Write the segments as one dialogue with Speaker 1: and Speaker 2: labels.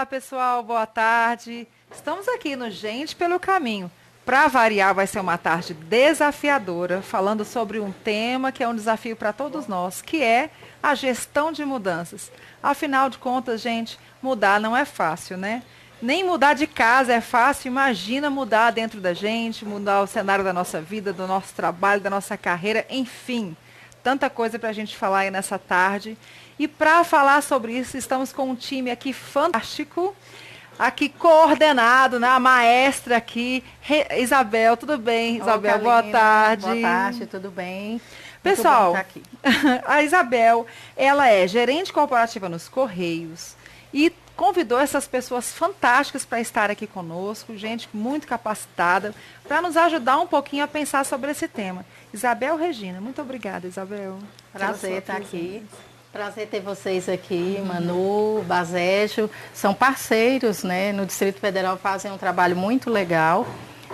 Speaker 1: Olá, pessoal, boa tarde. Estamos aqui no Gente pelo Caminho. Para variar, vai ser uma tarde desafiadora, falando sobre um tema que é um desafio para todos nós, que é a gestão de mudanças. Afinal de contas, gente, mudar não é fácil, né? Nem mudar de casa é fácil, imagina mudar dentro da gente, mudar o cenário da nossa vida, do nosso trabalho, da nossa carreira, enfim. Tanta coisa para a gente falar aí nessa tarde. E para falar sobre isso, estamos com um time aqui fantástico, aqui coordenado, né? A maestra aqui, Isabel. Tudo bem, Isabel? Boa tarde.
Speaker 2: Boa tarde, tudo bem?
Speaker 1: Pessoal,
Speaker 2: Muito bom estar aqui.
Speaker 1: A Isabel, ela é gerente corporativa nos Correios e convidou essas pessoas fantásticas para estar aqui conosco, gente muito capacitada, para nos ajudar um pouquinho a pensar sobre esse tema. Isabel Regina, muito obrigada, Isabel.
Speaker 2: Prazer estar aqui. Prazer ter vocês aqui, Manu, Basejo, são parceiros, né? No Distrito Federal fazem um trabalho muito legal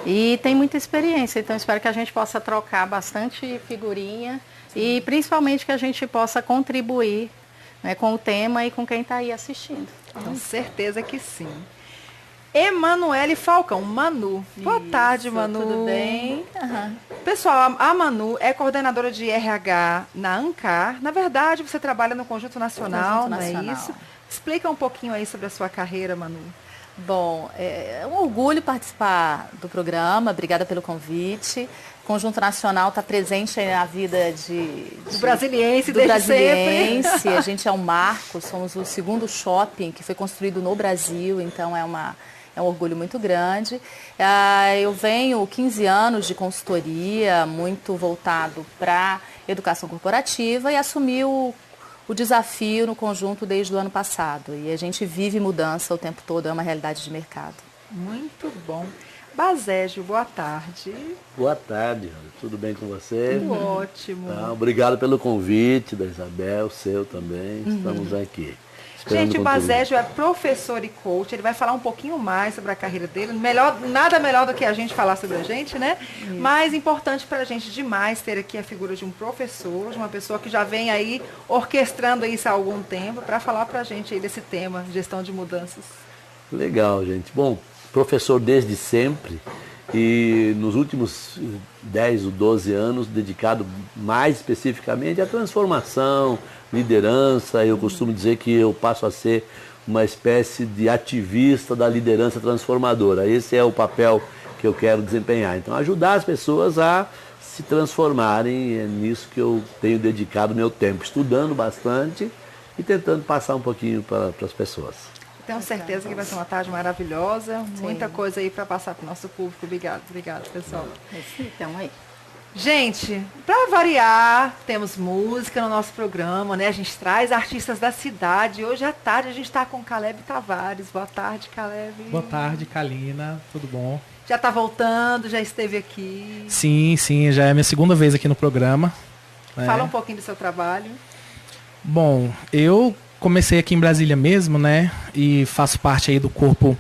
Speaker 2: e tem muita experiência, então espero que a gente possa trocar bastante figurinha e principalmente que a gente possa contribuir, né, com o tema e com quem está aí assistindo.
Speaker 1: Com certeza que sim. Emanuele Falcão, Manu. Boa tarde, Manu.
Speaker 2: Tudo bem?
Speaker 1: Pessoal, a Manu é coordenadora de RH na ANCAR. Na verdade, você trabalha no Conjunto Nacional, não é isso? Explica um pouquinho aí sobre a sua carreira, Manu.
Speaker 3: Bom, é um orgulho participar do programa. Obrigada pelo convite. O Conjunto Nacional está presente na vida
Speaker 1: do brasiliense,
Speaker 3: do brasiliense. Sempre. A gente é um marco, somos o segundo shopping que foi construído no Brasil, então é um orgulho muito grande. Eu venho 15 anos de consultoria, muito voltado para educação corporativa e assumi o desafio no conjunto desde o ano passado. E a gente vive mudança o tempo todo, é uma realidade de mercado.
Speaker 1: Muito bom. Basejo, boa tarde.
Speaker 4: Boa tarde, tudo bem com você?
Speaker 1: Tudo ótimo.
Speaker 4: Obrigado pelo convite da Isabel, seu também, estamos aqui.
Speaker 1: Gente, o Basejo é professor e coach, ele vai falar um pouquinho mais sobre a carreira dele, nada melhor do que a gente falar sobre a gente, né? Isso. Mas importante para a gente demais ter aqui a figura de um professor, de uma pessoa que já vem aí orquestrando isso há algum tempo, para falar para a gente aí desse tema, gestão de mudanças.
Speaker 4: Legal, gente. Bom, professor desde sempre e nos últimos 10 ou 12 anos dedicado mais especificamente à transformação, liderança. Eu costumo dizer que eu passo a ser uma espécie de ativista da liderança transformadora. Esse é o papel que eu quero desempenhar. Então, ajudar as pessoas a se transformarem, é nisso que eu tenho dedicado meu tempo, estudando bastante e tentando passar um pouquinho para as pessoas.
Speaker 1: Tenho certeza que vai ser uma tarde maravilhosa, muita coisa aí para passar para o nosso público. Obrigado, pessoal.
Speaker 2: Então, aí.
Speaker 1: Gente, para variar, temos música no nosso programa, né? A gente traz artistas da cidade. Hoje à tarde a gente está com Caleb Tavares. Boa tarde, Caleb.
Speaker 5: Boa tarde, Kalina. Tudo bom?
Speaker 1: Já está voltando, já esteve aqui.
Speaker 5: Sim, já é a minha segunda vez aqui no programa.
Speaker 1: Fala um pouquinho do seu trabalho.
Speaker 5: Bom, eu comecei aqui em Brasília mesmo, né? E faço parte aí do corpo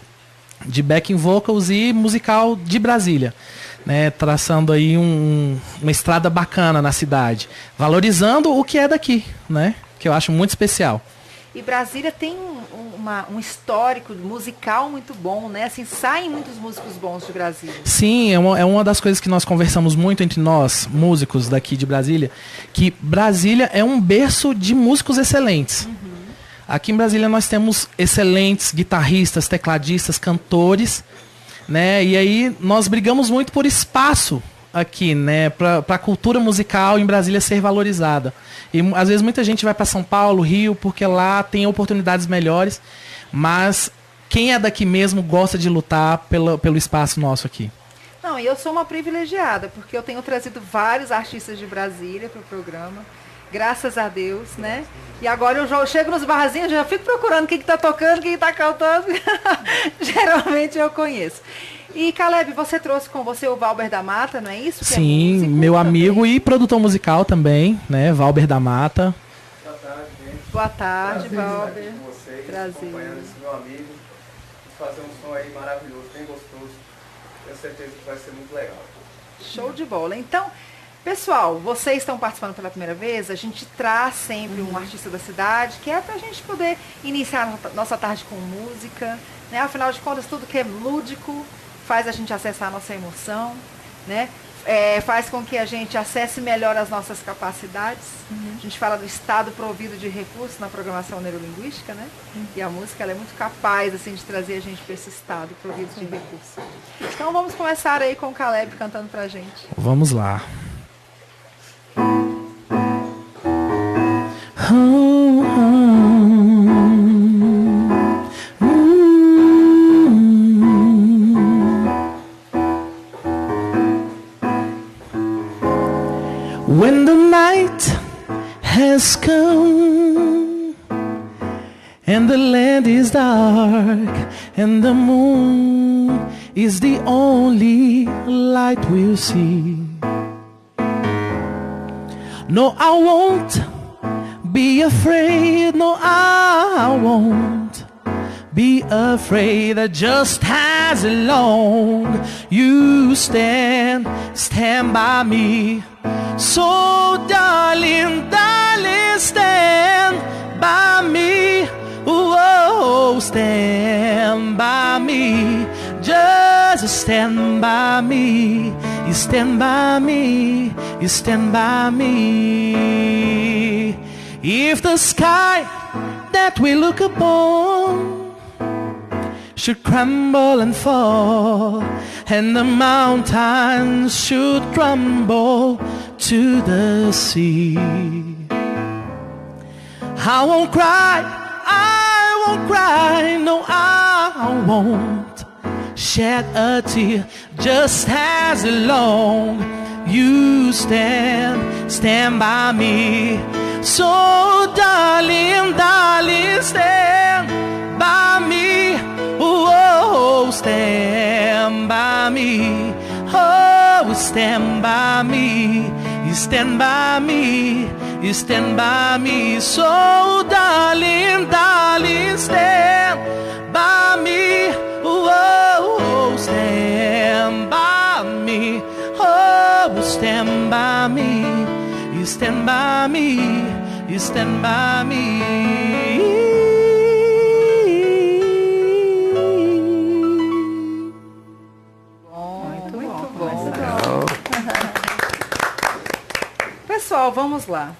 Speaker 5: de backing vocals e musical de Brasília, né? Traçando aí uma estrada bacana na cidade, valorizando o que é daqui, né? Que eu acho muito especial.
Speaker 1: E Brasília tem um histórico musical muito bom, né? Assim, saem muitos músicos bons de Brasília.
Speaker 5: Sim, é uma das coisas que nós conversamos muito entre nós, músicos daqui de Brasília, que Brasília é um berço de músicos excelentes. Aqui em Brasília nós temos excelentes guitarristas, tecladistas, cantores, né? E aí nós brigamos muito por espaço aqui, né? Para a cultura musical em Brasília ser valorizada. E às vezes muita gente vai para São Paulo, Rio, porque lá tem oportunidades melhores, mas quem é daqui mesmo gosta de lutar pelo espaço nosso aqui.
Speaker 1: Não, e eu sou uma privilegiada, porque eu tenho trazido vários artistas de Brasília para o programa. Graças a Deus, né? E agora eu chego nos barrazinhos, já fico procurando quem que tá tocando, quem tá cantando. Geralmente eu conheço. E Caleb, você trouxe com você o Valber da Mata, não é isso?
Speaker 5: Sim, meu amigo e produtor musical também, né? Valber da Mata.
Speaker 6: Boa tarde, gente.
Speaker 1: Boa tarde, Valber.
Speaker 6: Prazer com vocês,
Speaker 1: prazer.
Speaker 6: Acompanhando esse meu amigo. Fazer um som aí maravilhoso, bem gostoso. Tenho certeza que vai ser muito legal.
Speaker 1: Show de bola. Então, Pessoal, vocês estão participando pela primeira vez, a gente traz sempre um artista da cidade, que é para a gente poder iniciar nossa tarde com música, né? Afinal de contas, tudo que é lúdico faz a gente acessar a nossa emoção, né? Faz com que a gente acesse melhor as nossas capacidades. A gente fala do estado provido de recursos na programação neurolinguística, né? E a música ela é muito capaz assim, de trazer a gente para esse estado provido de recursos. Então vamos começar aí com o Caleb cantando pra gente.
Speaker 5: Vamos lá. When the night has come and the land is dark and the moon is the only light we'll see. No, I won't be afraid. No, I won't be afraid. Just as long you stand by me. So darling, darling, stand by me. Oh, stand by me. Just stand by me. You stand by me. You stand by me. If the sky that we look upon should crumble and fall, and the mountains should crumble to the sea, I won't cry, I won't cry, no, I won't shed a tear. Just as long you stand by me. So darling, darling, stand by me. Oh, stand by me. Oh, stand by me. You stand by me. You stand by me. So darling, darling, stand by me. Oh, stand by me. Oh, stand by me. You stand by me. You stand by me.
Speaker 1: Pessoal, vamos lá.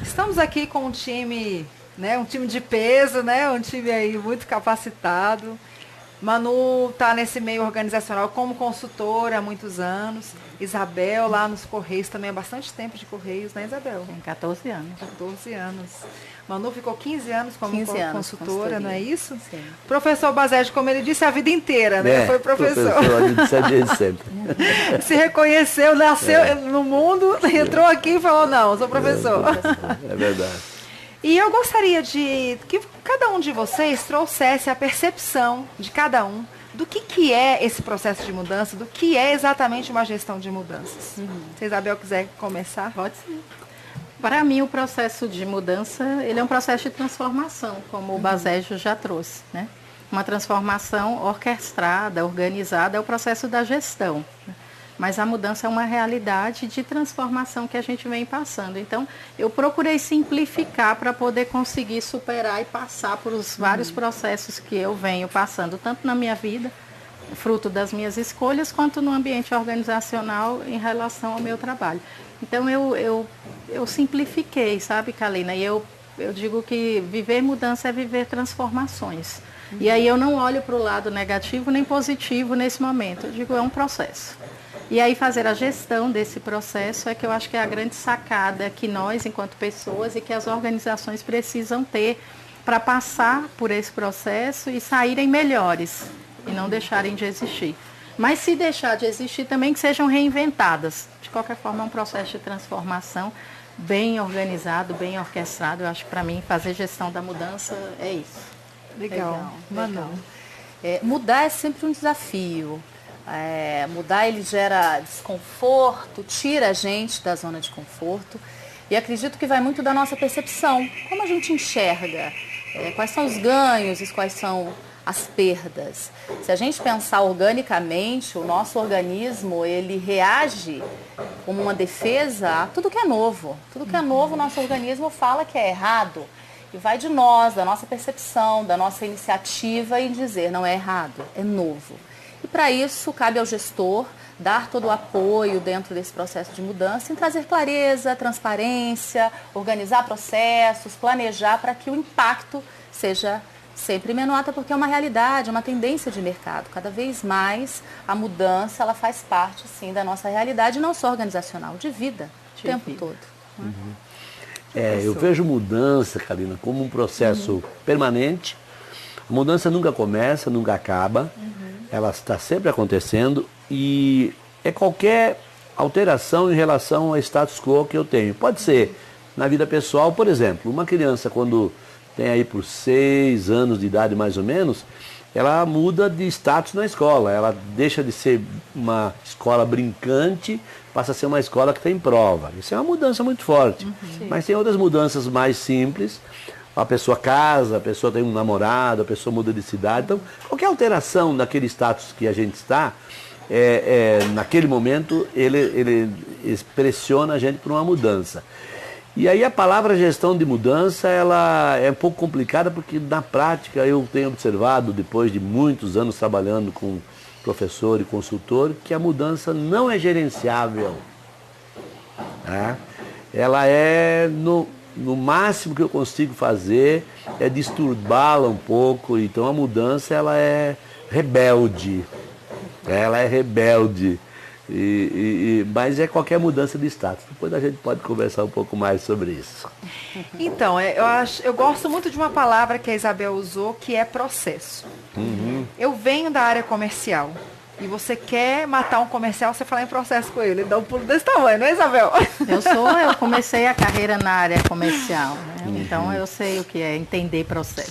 Speaker 1: Estamos aqui com um time, né, um time de peso, né, um time aí muito capacitado. Manu está nesse meio organizacional como consultora há muitos anos. Isabel lá nos Correios também há bastante tempo de Correios, né, Isabel?
Speaker 2: Tem 14 anos.
Speaker 1: 14 anos. Manu ficou 15 anos como
Speaker 3: 15 anos,
Speaker 1: consultora, não é isso?
Speaker 3: Sim.
Speaker 1: Professor Bazete, como ele disse, a vida inteira, né? Foi professor.
Speaker 4: Desde sempre.
Speaker 1: Se reconheceu, nasceu no mundo, entrou aqui e falou, não, sou professor.
Speaker 4: É verdade.
Speaker 1: E eu gostaria de que cada um de vocês trouxesse a percepção de cada um do que é esse processo de mudança, do que é exatamente uma gestão de mudanças. Se a Isabel quiser começar.
Speaker 2: Pode ser. Para mim, o processo de mudança, ele é um processo de transformação, como o Basejo já trouxe, né? Uma transformação orquestrada, organizada, é o processo da gestão. Mas a mudança é uma realidade de transformação que a gente vem passando. Então, eu procurei simplificar para poder conseguir superar e passar por os vários processos que eu venho passando, tanto na minha vida, fruto das minhas escolhas, quanto no ambiente organizacional em relação ao meu trabalho. Então, eu simplifiquei, sabe, Kalina? E eu digo que viver mudança é viver transformações. E aí eu não olho para o lado negativo nem positivo nesse momento. Eu digo, é um processo. E aí fazer a gestão desse processo é que eu acho que é a grande sacada que nós, enquanto pessoas, e que as organizações precisam ter para passar por esse processo e saírem melhores e não deixarem de existir. Mas se deixar de existir também que sejam reinventadas. De qualquer forma, é um processo de transformação bem organizado, bem orquestrado. Eu acho que para mim fazer gestão da mudança é isso.
Speaker 1: Legal. Manu.
Speaker 3: Mudar é sempre um desafio. Mudar ele gera desconforto, tira a gente da zona de conforto. E acredito que vai muito da nossa percepção. Como a gente enxerga, quais são os ganhos e quais são as perdas. Se a gente pensar organicamente, o nosso organismo, ele reage como uma defesa a tudo que é novo. Tudo que é novo, o nosso organismo fala que é errado. E vai de nós, da nossa percepção, da nossa iniciativa em dizer, não é errado, é novo. E para isso, cabe ao gestor dar todo o apoio dentro desse processo de mudança, em trazer clareza, transparência, organizar processos, planejar para que o impacto seja sempre menor, até porque é uma realidade, é uma tendência de mercado. Cada vez mais a mudança ela faz parte, sim, da nossa realidade, não só organizacional, de vida, o tempo todo.
Speaker 4: Eu vejo mudança, Karina, como um processo permanente. A mudança nunca começa, nunca acaba. Ela está sempre acontecendo e é qualquer alteração em relação ao status quo que eu tenho. Pode ser na vida pessoal, por exemplo, uma criança quando tem aí por 6 anos de idade mais ou menos, ela muda de status na escola. Ela deixa de ser uma escola brincante, passa a ser uma escola que tem prova. Isso é uma mudança muito forte. Mas tem outras mudanças mais simples. A pessoa casa, a pessoa tem um namorado, a pessoa muda de cidade. Então, qualquer alteração naquele status que a gente está, naquele momento, ele pressiona a gente por uma mudança. E aí a palavra gestão de mudança, ela é um pouco complicada, porque na prática eu tenho observado, depois de muitos anos trabalhando com professor e consultor, que a mudança não é gerenciável. Tá? Ela é, no máximo que eu consigo fazer, é disturbá-la um pouco. Então a mudança, ela é rebelde. Ela é rebelde. Mas é qualquer mudança de status. Depois a gente pode conversar um pouco mais sobre isso.
Speaker 1: Então, eu gosto muito de uma palavra que a Isabel usou, que é processo. Eu venho da área comercial. E você quer matar um comercial, você fala em processo com ele. Ele dá um pulo desse tamanho, não é, Isabel?
Speaker 2: Eu comecei a carreira na área comercial, né? Então eu sei o que é entender processo.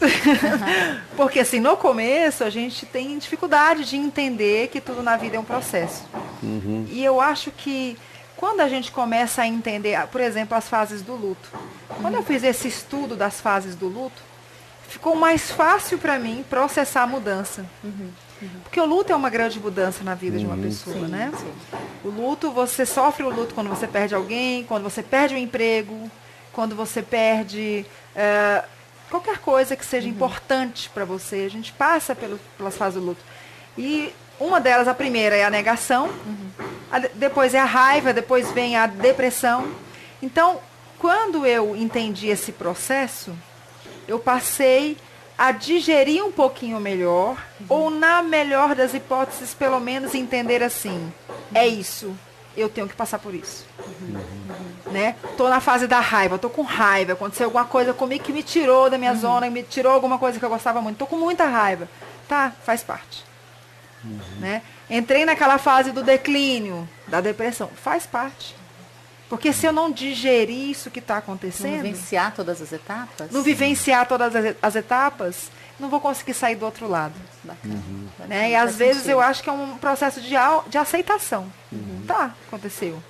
Speaker 1: Porque assim, no começo a gente tem dificuldade de entender que tudo na vida é um processo. E eu acho que quando a gente começa a entender, por exemplo, as fases do luto. Quando eu fiz esse estudo das fases do luto, ficou mais fácil para mim processar a mudança. Porque o luto é uma grande mudança na vida de uma pessoa, né? O luto, você sofre o luto quando você perde alguém, quando você perde um emprego, quando você perde qualquer coisa que seja importante para você. A gente passa pelas fases do luto. E uma delas, a primeira, é a negação, depois é a raiva, depois vem a depressão. Então, quando eu entendi esse processo, eu passei a digerir um pouquinho melhor, ou na melhor das hipóteses, pelo menos entender assim, é isso, eu tenho que passar por isso. Né? Tô na fase da raiva, tô com raiva, aconteceu alguma coisa comigo que me tirou da minha zona, me tirou alguma coisa que eu gostava muito, tô com muita raiva. Tá, faz parte. Né? Entrei naquela fase do declínio, da depressão, faz parte. Porque se eu não digerir isso que está acontecendo...
Speaker 3: Não vivenciar todas as etapas?
Speaker 1: Não vivenciar todas as etapas, não vou conseguir sair do outro lado.
Speaker 3: Bacana.
Speaker 1: Né? E às vezes eu acho que é um processo de aceitação. Tá, aconteceu.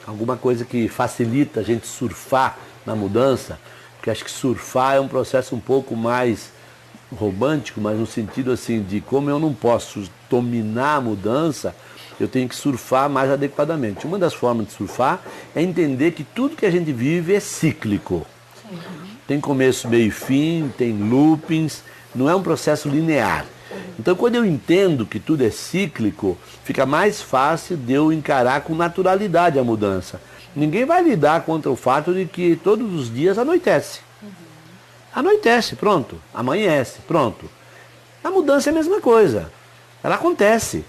Speaker 4: Alguma coisa que facilita a gente surfar na mudança, porque acho que surfar é um processo um pouco mais romântico, mas no sentido assim de como eu não posso dominar a mudança, eu tenho que surfar mais adequadamente. Uma das formas de surfar é entender que tudo que a gente vive é cíclico. Tem começo, meio e fim, tem loopings, não é um processo linear. Então, quando eu entendo que tudo é cíclico, fica mais fácil de eu encarar com naturalidade a mudança. Ninguém vai lidar contra o fato de que todos os dias anoitece. Anoitece, pronto. Amanhece, pronto. A mudança é a mesma coisa. Ela acontece.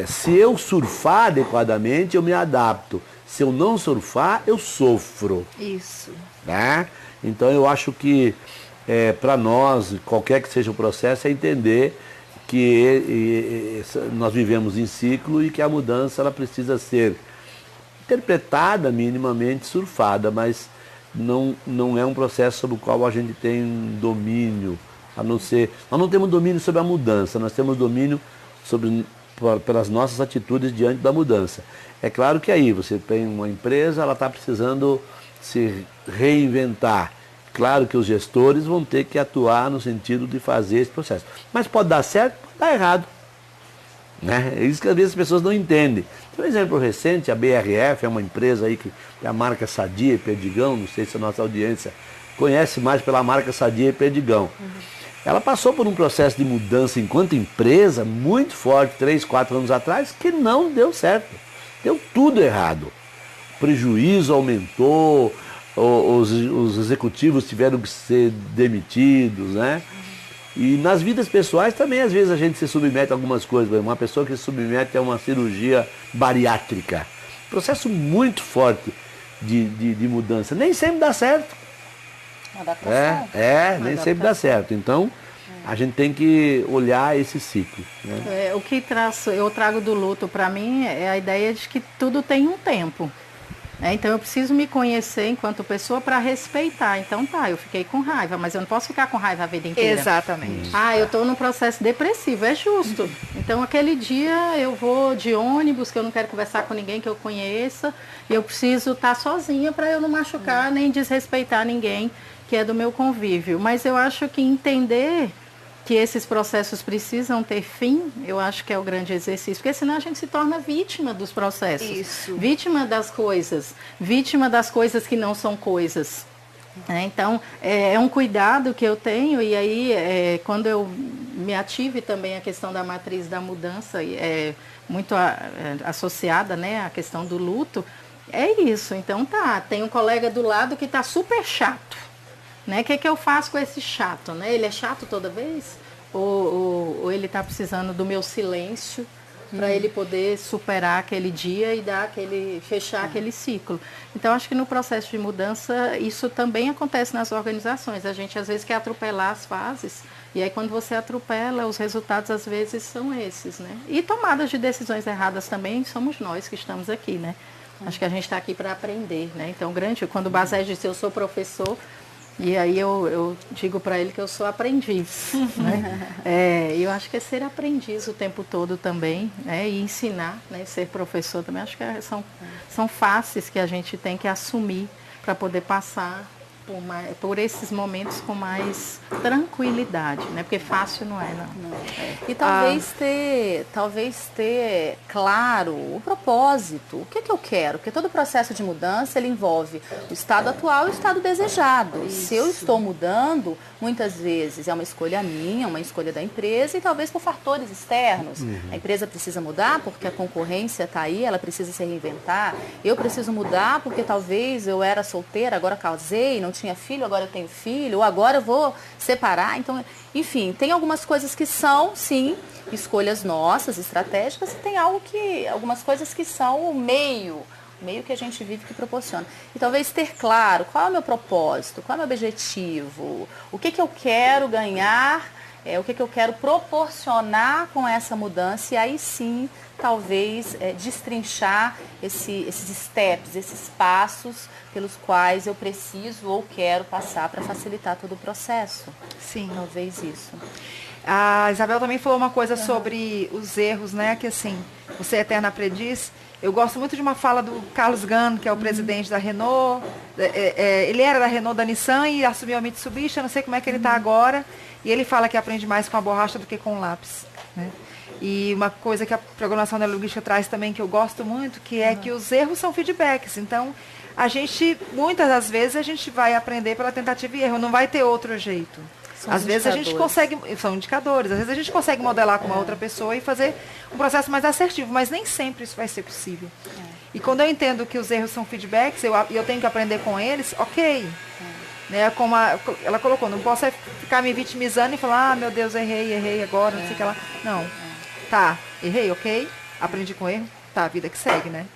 Speaker 4: Se eu surfar adequadamente, eu me adapto. Se eu não surfar, eu sofro.
Speaker 1: Isso.
Speaker 4: Né? Então eu acho que para nós, qualquer que seja o processo, é entender que nós vivemos em ciclo e que a mudança ela precisa ser interpretada minimamente, surfada, mas não é um processo sobre o qual a gente tem domínio, a não ser... Nós não temos domínio sobre a mudança, nós temos domínio pelas nossas atitudes diante da mudança. É claro que aí você tem uma empresa, ela está precisando se reinventar. claro que os gestores vão ter que atuar no sentido de fazer esse processo. Mas pode dar certo, pode dar errado. Né? É isso que às vezes as pessoas não entendem. Tem um exemplo recente, a BRF é uma empresa aí que é a marca Sadia e Perdigão, não sei se a nossa audiência conhece mais pela marca Sadia e Perdigão. Ela passou por um processo de mudança enquanto empresa muito forte, 3, 4 anos atrás, que não deu certo. Deu tudo errado. O prejuízo aumentou, os executivos tiveram que ser demitidos, né? E nas vidas pessoais também, às vezes, a gente se submete a algumas coisas. Uma pessoa que se submete a uma cirurgia bariátrica. Processo muito forte de mudança. Nem sempre dá certo.
Speaker 3: Adaptação.
Speaker 4: Nem sempre dá certo. Então, a gente tem que olhar esse ciclo. Né?
Speaker 2: O que eu trago do luto para mim é a ideia de que tudo tem um tempo. Então eu preciso me conhecer enquanto pessoa para respeitar. Então eu fiquei com raiva, mas eu não posso ficar com raiva a vida inteira.
Speaker 1: Exatamente.
Speaker 2: Eu estou num processo depressivo, é justo. Então aquele dia eu vou de ônibus, que eu não quero conversar com ninguém que eu conheça, e eu preciso estar sozinha para eu não machucar nem desrespeitar ninguém que é do meu convívio. Mas eu acho que entender que esses processos precisam ter fim, eu acho que é o grande exercício, porque senão a gente se torna vítima dos processos.
Speaker 1: Isso.
Speaker 2: Vítima das coisas que não são coisas. Então, é um cuidado que eu tenho, e aí, quando eu me ative também a questão da matriz da mudança, muito associada, né, à questão do luto, é isso. Então, tem um colega do lado que está super chato. O que eu faço com esse chato? Né? Ele é chato toda vez? Ou ele está precisando do meu silêncio para ele poder superar aquele dia e fechar aquele ciclo? Então, acho que no processo de mudança, isso também acontece nas organizações. A gente, às vezes, quer atropelar as fases, e aí, quando você atropela, os resultados, às vezes, são esses. Né? E tomadas de decisões erradas também somos nós que estamos aqui. Né? Acho que a gente está aqui para aprender. Né? Então, quando o Basé disse, eu sou professor, e aí eu digo para ele que eu sou aprendiz. Né? Eu acho que é ser aprendiz o tempo todo também, né? E ensinar, né? Ser professor também. Acho que são faces que a gente tem que assumir para poder passar por esses momentos com mais tranquilidade, né? Porque fácil não é, não.
Speaker 3: E talvez ter claro o propósito, o que eu quero, porque todo processo de mudança ele envolve o estado atual e o estado desejado. Isso. Se eu estou mudando, muitas vezes é uma escolha minha, uma escolha da empresa e talvez por fatores externos. A empresa precisa mudar porque a concorrência está aí, ela precisa se reinventar. Eu preciso mudar porque talvez eu era solteira, agora casei, não tinha filho, agora eu tenho filho, ou agora eu vou separar. Então, enfim, tem algumas coisas que são, sim, escolhas nossas, estratégicas, e tem algumas coisas que são o meio que a gente vive que proporciona. E talvez ter claro qual é o meu propósito, qual é o meu objetivo, o que eu quero ganhar, o que eu quero proporcionar com essa mudança, e aí sim, talvez, destrinchar esses steps, esses passos pelos quais eu preciso ou quero passar para facilitar todo o processo.
Speaker 1: Sim.
Speaker 3: Talvez isso.
Speaker 1: A Isabel também falou uma coisa sobre os erros, né? Que assim, você é eterna aprendiz. Eu gosto muito de uma fala do Carlos Ghosn, que é o presidente da Renault. Ele era da Renault, da Nissan, e assumiu a Mitsubishi, eu não sei como é que ele está agora. E ele fala que aprende mais com a borracha do que com o lápis. Né? E uma coisa que a programação neurolinguística traz também, que eu gosto muito, que é que os erros são feedbacks. Então, muitas das vezes, a gente vai aprender pela tentativa e erro, não vai ter outro jeito. Às vezes a gente consegue, são indicadores, às vezes a gente consegue modelar com uma outra pessoa e fazer um processo mais assertivo, mas nem sempre isso vai ser possível. E quando eu entendo que os erros são feedbacks, eu tenho que aprender com eles, ok. Né, como ela colocou, não posso ficar me vitimizando e falar, meu Deus, errei agora, não sei o que lá. Não, errei, ok, aprendi com erro, a vida que segue, né?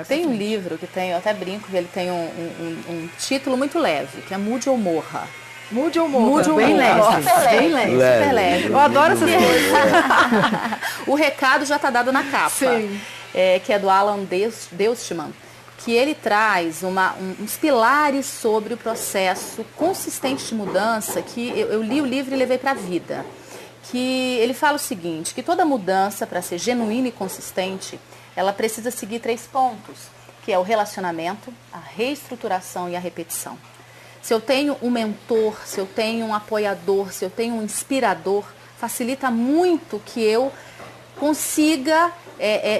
Speaker 3: Tem um livro que tem, eu até brinco que ele tem um título muito leve, que é Mude ou Morra.
Speaker 1: Mude ou morra.
Speaker 2: Bem leve.
Speaker 3: Super leve.
Speaker 1: Eu adoro essas coisas.
Speaker 3: O recado já está dado na capa.
Speaker 1: Sim.
Speaker 3: Que é do Alan Deutschmann, que ele traz uns pilares sobre o processo consistente de mudança, que eu li o livro e levei para a vida. Que ele fala o seguinte, que toda mudança, para ser genuína e consistente, ela precisa seguir 3 pontos, que é o relacionamento, a reestruturação e a repetição. Se eu tenho um mentor, se eu tenho um apoiador, se eu tenho um inspirador, facilita muito que eu consiga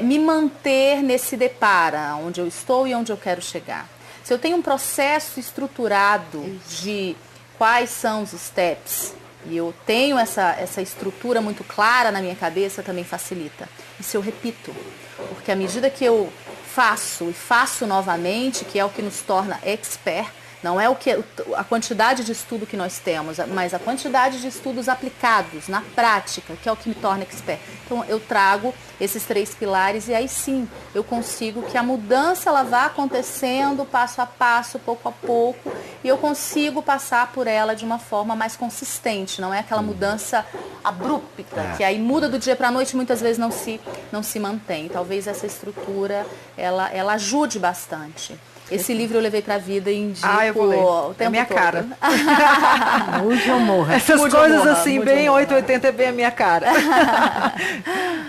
Speaker 3: me manter nesse depara, onde eu estou e onde eu quero chegar. Se eu tenho um processo estruturado de quais são os steps, e eu tenho essa estrutura muito clara na minha cabeça, também facilita. E se eu repito, porque à medida que eu faço e faço novamente, que é o que nos torna expert, não é a quantidade de estudo que nós temos, mas a quantidade de estudos aplicados na prática, que é o que me torna expert. Então, eu trago esses 3 pilares e aí sim, eu consigo que a mudança ela vá acontecendo passo a passo, pouco a pouco, e eu consigo passar por ela de uma forma mais consistente, não é aquela mudança abrupta, que aí muda do dia para a noite e muitas vezes não se mantém. Talvez essa estrutura, ela ajude bastante. Esse livro eu levei pra vida e indico
Speaker 1: eu vou ler.
Speaker 3: o tempo
Speaker 1: minha
Speaker 3: todo.
Speaker 1: cara.
Speaker 2: Mude ou morra.
Speaker 1: Essas
Speaker 3: Mude ou
Speaker 1: coisas
Speaker 3: morra,
Speaker 1: assim,
Speaker 3: mude ou
Speaker 1: bem
Speaker 3: morra.
Speaker 1: 880 é bem a minha cara.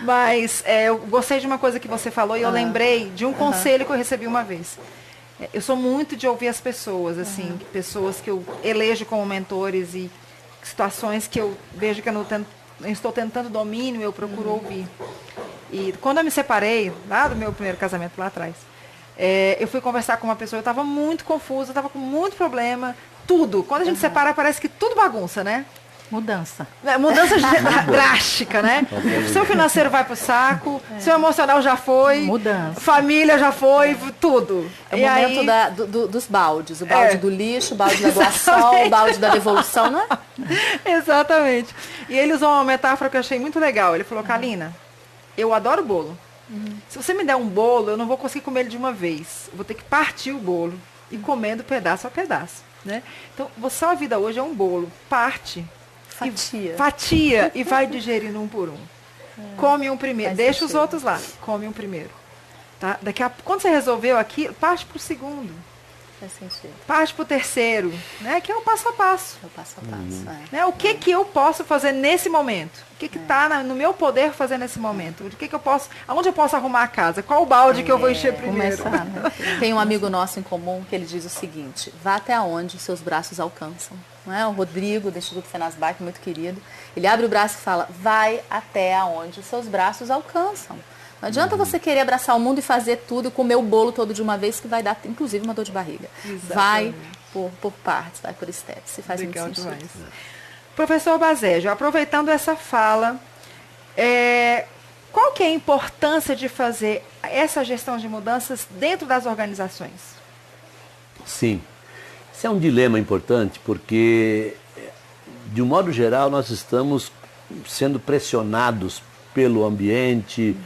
Speaker 1: Mas eu gostei de uma coisa que você falou e eu lembrei de um conselho que eu recebi uma vez. Eu sou muito de ouvir as pessoas, assim, pessoas que eu elejo como mentores e situações que eu vejo que eu não estou tendo tanto domínio, eu procuro ouvir. E quando eu me separei, lá do meu primeiro casamento lá atrás, eu fui conversar com uma pessoa, eu estava muito confusa, estava com muito problema, tudo. Quando a gente separa, parece que tudo bagunça, né?
Speaker 2: Mudança.
Speaker 1: Mudança drástica, né? Seu financeiro vai pro saco, seu emocional já foi,
Speaker 2: Mudança.
Speaker 1: Família já foi, tudo.
Speaker 3: É o
Speaker 1: E
Speaker 3: momento
Speaker 1: aí,
Speaker 3: dos baldes. O balde do lixo, o balde da doação, o balde da devolução, não é?
Speaker 1: Exatamente. E ele usou uma metáfora que eu achei muito legal. Ele falou, Kalina, eu adoro bolo. Se você me der um bolo, eu não vou conseguir comer ele de uma vez. Eu vou ter que partir o bolo e comendo pedaço a pedaço, né? Então, sua vida hoje é um bolo. Parte. Fatia e vai digerindo um por um. Come um primeiro. Deixa os outros lá. Come um primeiro. Tá? Quando você resolveu aqui, parte pro segundo.
Speaker 3: Faz sentido.
Speaker 1: Parte pro terceiro, né? Que é o passo a passo.
Speaker 3: É o passo a passo,
Speaker 1: Né? O que eu posso fazer nesse momento? O que está no meu poder fazer nesse momento? O que eu posso, aonde eu posso arrumar a casa? Qual o balde que eu vou encher primeiro?
Speaker 2: Começar, né?
Speaker 3: Tem um amigo nosso em comum que ele diz o seguinte: vá até onde os seus braços alcançam. Não é? O Rodrigo, do Instituto Fenasbac, muito querido. Ele abre o braço e fala: vai até aonde os seus braços alcançam. Não adianta você querer abraçar o mundo e fazer tudo e comer o bolo todo de uma vez, que vai dar, inclusive, uma dor de barriga.
Speaker 1: Exatamente.
Speaker 3: Vai por partes, vai por steps, se faz muito
Speaker 1: Legal
Speaker 3: sentido.
Speaker 1: demais. Professor Basejo, aproveitando essa fala, qual que é a importância de fazer essa gestão de mudanças dentro das organizações?
Speaker 4: Sim. Esse é um dilema importante porque, de um modo geral, nós estamos sendo pressionados pelo ambiente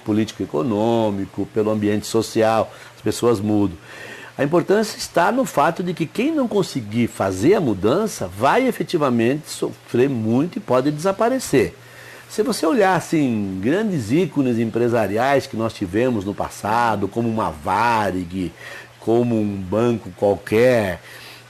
Speaker 4: político-econômico, pelo ambiente social, as pessoas mudam. A importância está no fato de que quem não conseguir fazer a mudança vai efetivamente sofrer muito e pode desaparecer. Se você olhar assim, grandes ícones empresariais que nós tivemos no passado, como uma Varig, como um banco qualquer,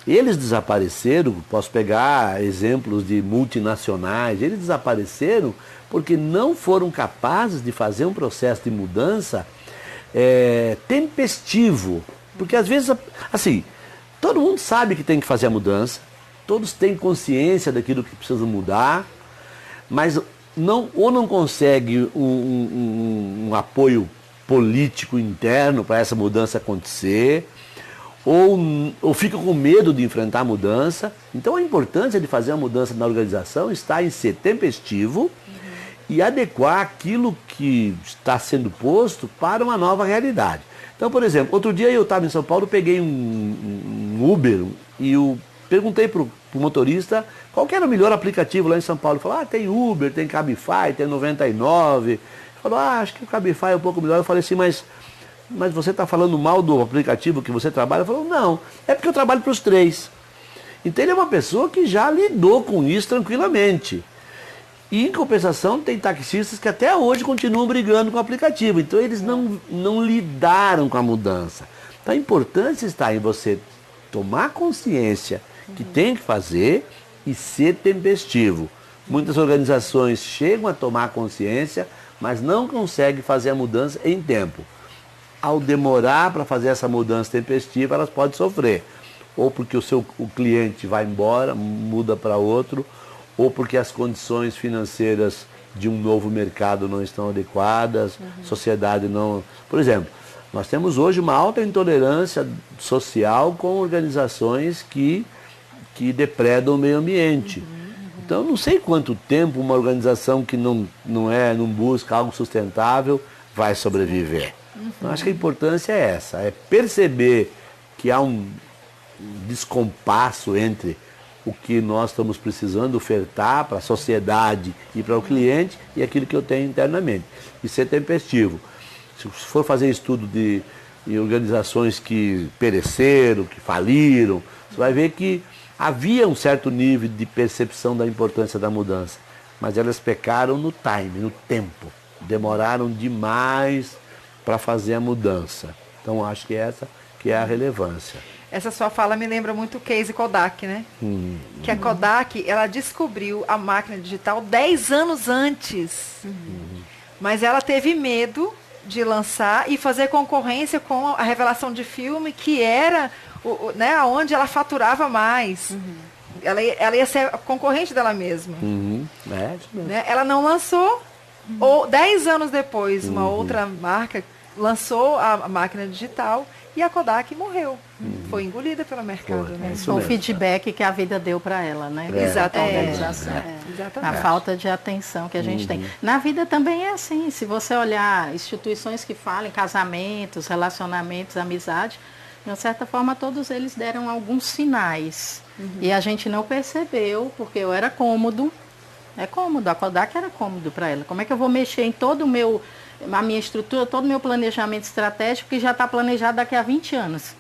Speaker 4: eles desapareceram, posso pegar exemplos de multinacionais, eles desapareceram porque não foram capazes de fazer um processo de mudança tempestivo. Porque às vezes, assim, todo mundo sabe que tem que fazer a mudança, todos têm consciência daquilo que precisa mudar, mas não consegue um apoio político interno para essa mudança acontecer, ou fica com medo de enfrentar a mudança. Então a importância de fazer a mudança na organização está em ser tempestivo e adequar aquilo que está sendo posto para uma nova realidade. Então, por exemplo, outro dia eu estava em São Paulo, peguei um Uber e eu perguntei para o motorista qual que era o melhor aplicativo lá em São Paulo. Ele falou, tem Uber, tem Cabify, tem 99. Ele falou, acho que o Cabify é um pouco melhor. Eu falei assim, mas você está falando mal do aplicativo que você trabalha? Ele falou, não, é porque eu trabalho para os três. Então ele é uma pessoa que já lidou com isso tranquilamente. E, em compensação, tem taxistas que até hoje continuam brigando com o aplicativo. Então, eles não lidaram com a mudança. Então, a importância está em você tomar consciência que tem que fazer e ser tempestivo. Muitas organizações chegam a tomar consciência, mas não conseguem fazer a mudança em tempo. Ao demorar para fazer essa mudança tempestiva, elas podem sofrer. ou porque o cliente vai embora, muda para outro, ou porque as condições financeiras de um novo mercado não estão adequadas, sociedade não... Por exemplo, nós temos hoje uma alta intolerância social com organizações que depredam o meio ambiente. Então, não sei quanto tempo uma organização que não busca algo sustentável vai sobreviver. Então, acho que a importância é essa, é perceber que há um descompasso entre o que nós estamos precisando ofertar para a sociedade e para o cliente e aquilo que eu tenho internamente. E ser tempestivo. Se for fazer estudo de organizações que pereceram, que faliram, você vai ver que havia um certo nível de percepção da importância da mudança, mas elas pecaram no time, no tempo. Demoraram demais para fazer a mudança. Então, acho que essa que é a relevância.
Speaker 1: Essa sua fala me lembra muito o case Kodak, né? Que a Kodak, ela descobriu a máquina digital 10 anos antes. Mas ela teve medo de lançar e fazer concorrência com a revelação de filme, que era onde ela faturava mais. Ela ia ser a concorrente dela mesma.
Speaker 4: É, isso mesmo.
Speaker 1: Né? Ela não lançou, ou 10 anos depois, uma outra marca lançou a máquina digital e a Kodak morreu. Foi engolida pelo mercado.
Speaker 4: Foi,
Speaker 1: Né?
Speaker 2: Foi o feedback que a vida deu para ela, né?
Speaker 1: Exatamente.
Speaker 2: A falta de atenção que a gente tem. Na vida também é assim, se você olhar instituições que falam em casamentos, relacionamentos, amizade, de uma certa forma todos eles deram alguns sinais. E a gente não percebeu, porque eu era cômodo. É cômodo, a Kodak era cômodo para ela. Como é que eu vou mexer em a minha estrutura, todo o meu planejamento estratégico que já está planejado daqui a 20 anos?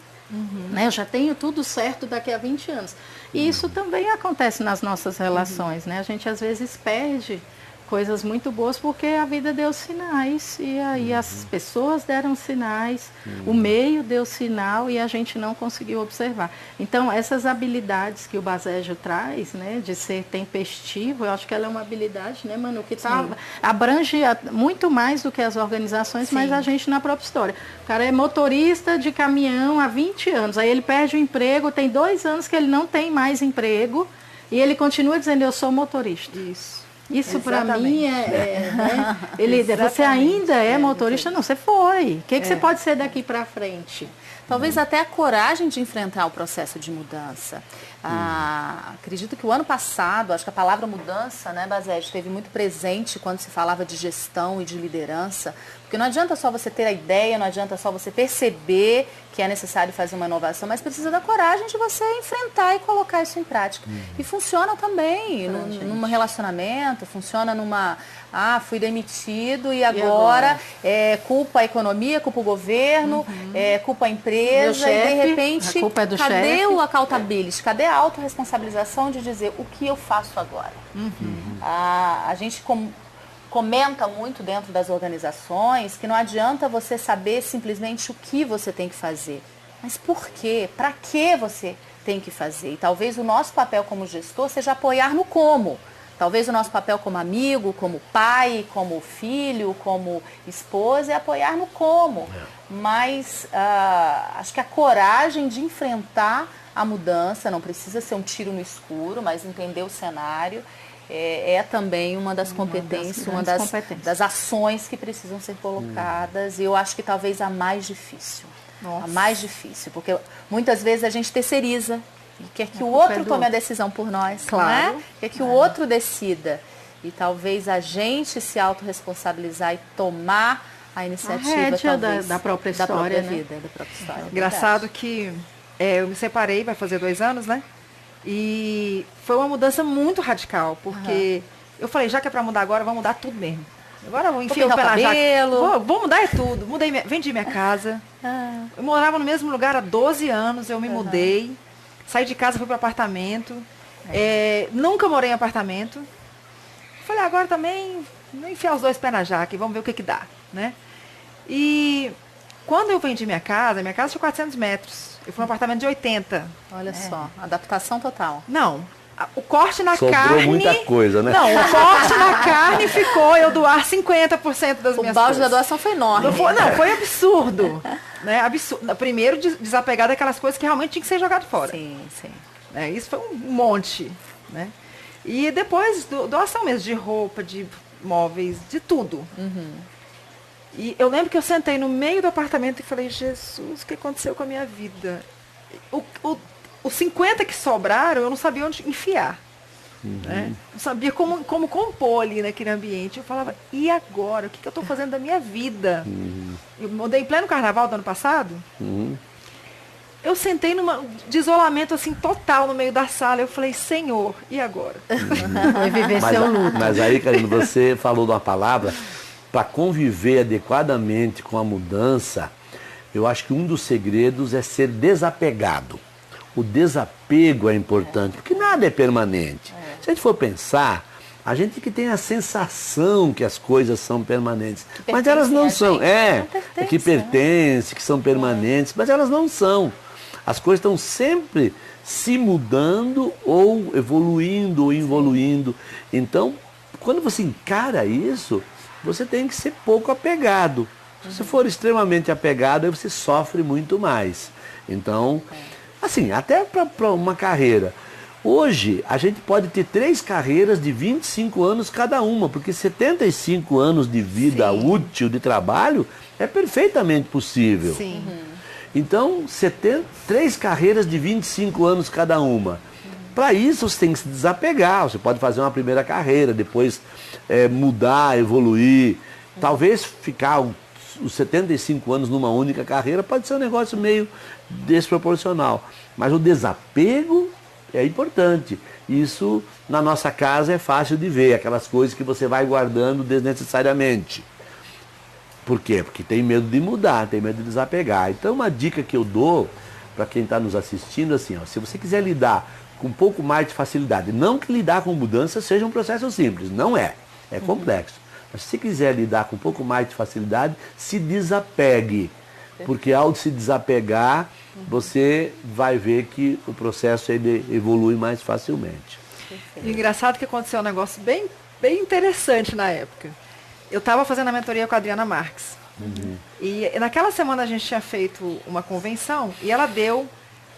Speaker 2: Né? Eu já tenho tudo certo daqui a 20 anos. E isso também acontece nas nossas relações, né? A gente às vezes perde coisas muito boas porque a vida deu sinais e aí as pessoas deram sinais, o meio deu sinal e a gente não conseguiu observar. Então, essas habilidades que o Basejo traz, né, de ser tempestivo, eu acho que ela é uma habilidade, né, Manu, que abrange muito mais do que as organizações, mas a gente na própria história. O cara é motorista de caminhão há 20 anos, aí ele perde o emprego, tem 2 anos que ele não tem mais emprego e ele continua dizendo, eu sou motorista. Isso para mim né? Você ainda é motorista? Não, você foi. O que você pode ser daqui para frente?
Speaker 3: Talvez até a coragem de enfrentar o processo de mudança. Acredito que o ano passado, acho que a palavra mudança, né, Basejo, esteve muito presente quando se falava de gestão e de liderança, porque não adianta só você ter a ideia, não adianta só você perceber que é necessário fazer uma inovação, mas precisa da coragem de você enfrentar e colocar isso em prática. E funciona também num relacionamento, funciona numa... fui demitido e agora culpa a economia, culpa o governo, culpa a empresa e de repente,
Speaker 2: a culpa é do
Speaker 3: cadê
Speaker 2: chefe?
Speaker 3: o accountability? Cadê a autorresponsabilização de dizer o que eu faço agora? A gente comenta muito dentro das organizações que não adianta você saber simplesmente o que você tem que fazer, mas por quê? Para que você tem que fazer? E talvez o nosso papel como gestor seja apoiar no como. Talvez o nosso papel como amigo, como pai, como filho, como esposa é apoiar no como. Mas acho que a coragem de enfrentar a mudança, não precisa ser um tiro no escuro, mas entender o cenário, é também uma das competências, uma das ações que precisam ser colocadas. E eu acho que talvez a mais difícil. A mais difícil, porque muitas vezes a gente terceiriza. E quer que o outro tome a decisão por nós,
Speaker 1: claro.
Speaker 3: Né? Quer que o outro decida. E talvez a gente se autorresponsabilizar e tomar a iniciativa talvez,
Speaker 2: da própria história,
Speaker 3: vida, da própria história.
Speaker 1: Engraçado que eu me separei, vai fazer 2 anos, né? E foi uma mudança muito radical, porque eu falei, já que é para mudar agora, vamos mudar tudo mesmo. Agora eu vou enfiar o pé na jaca. Vou mudar tudo. Vendi minha casa. Eu morava no mesmo lugar há 12 anos, eu me mudei. Saí de casa, fui para apartamento. Nunca morei em apartamento. Falei, agora também, vou enfiar os 2 pés na jaca e vamos ver o que dá, né? E quando eu vendi minha casa tinha 400 metros. Eu fui num apartamento de 80.
Speaker 3: Olha só, adaptação total.
Speaker 1: Não, O corte na
Speaker 4: Sobrou
Speaker 1: carne...
Speaker 4: muita coisa, né?
Speaker 1: Não, o corte na carne ficou eu doar 50% das
Speaker 3: O
Speaker 1: minhas
Speaker 3: balde da
Speaker 1: coisas.
Speaker 3: doação foi enorme.
Speaker 1: Não, foi absurdo. Né? Absurdo. Primeiro, desapegar daquelas coisas que realmente tinha que ser jogado fora.
Speaker 3: Sim, sim.
Speaker 1: Né? Isso foi um monte. Né? E depois, doação mesmo, de roupa, de móveis, de tudo. E eu lembro que eu sentei no meio do apartamento e falei, Jesus, o que aconteceu com a minha vida? Os 50 que sobraram, eu não sabia onde enfiar. Né? Não sabia como compor ali naquele ambiente. Eu falava, e agora? O que eu estou fazendo da minha vida? Eu mudei em pleno carnaval do ano passado. Eu sentei de isolamento assim total no meio da sala. Eu falei, Senhor, e agora?
Speaker 2: Vai viver seu luto.
Speaker 4: Mas aí, Karina, você falou de uma palavra, para conviver adequadamente com a mudança, eu acho que um dos segredos é ser desapegado. O desapego é importante, porque nada é permanente. Se a gente for pensar, a gente que tem a sensação que as coisas são permanentes, mas elas não são. Que pertence, que são permanentes, mas elas não são. As coisas estão sempre se mudando ou evoluindo ou involuindo. Então, quando você encara isso, você tem que ser pouco apegado. Se você for extremamente apegado, aí você sofre muito mais. Então, assim, até para uma carreira. Hoje, a gente pode ter 3 carreiras de 25 anos cada uma, porque 75 anos de vida útil de trabalho é perfeitamente possível.
Speaker 1: Sim.
Speaker 4: Então, 3 carreiras de 25 anos cada uma. Para isso, você tem que se desapegar. Você pode fazer uma primeira carreira, depois mudar, evoluir. Talvez ficar os 75 anos numa única carreira pode ser um negócio meio desproporcional. Mas o desapego é importante. Isso, na nossa casa, é fácil de ver. Aquelas coisas que você vai guardando desnecessariamente. Por quê? Porque tem medo de mudar, tem medo de desapegar. Então, uma dica que eu dou para quem está nos assistindo, assim, ó, se você quiser lidar com um pouco mais de facilidade, não que lidar com mudança seja um processo simples, não é. É complexo. Mas se quiser lidar com um pouco mais de facilidade, se desapegue. Porque ao se desapegar, você vai ver que o processo ele evolui mais facilmente.
Speaker 1: E engraçado que aconteceu um negócio bem, bem interessante na época. Eu estava fazendo a mentoria com a Adriana Marques. E naquela semana a gente tinha feito uma convenção e ela deu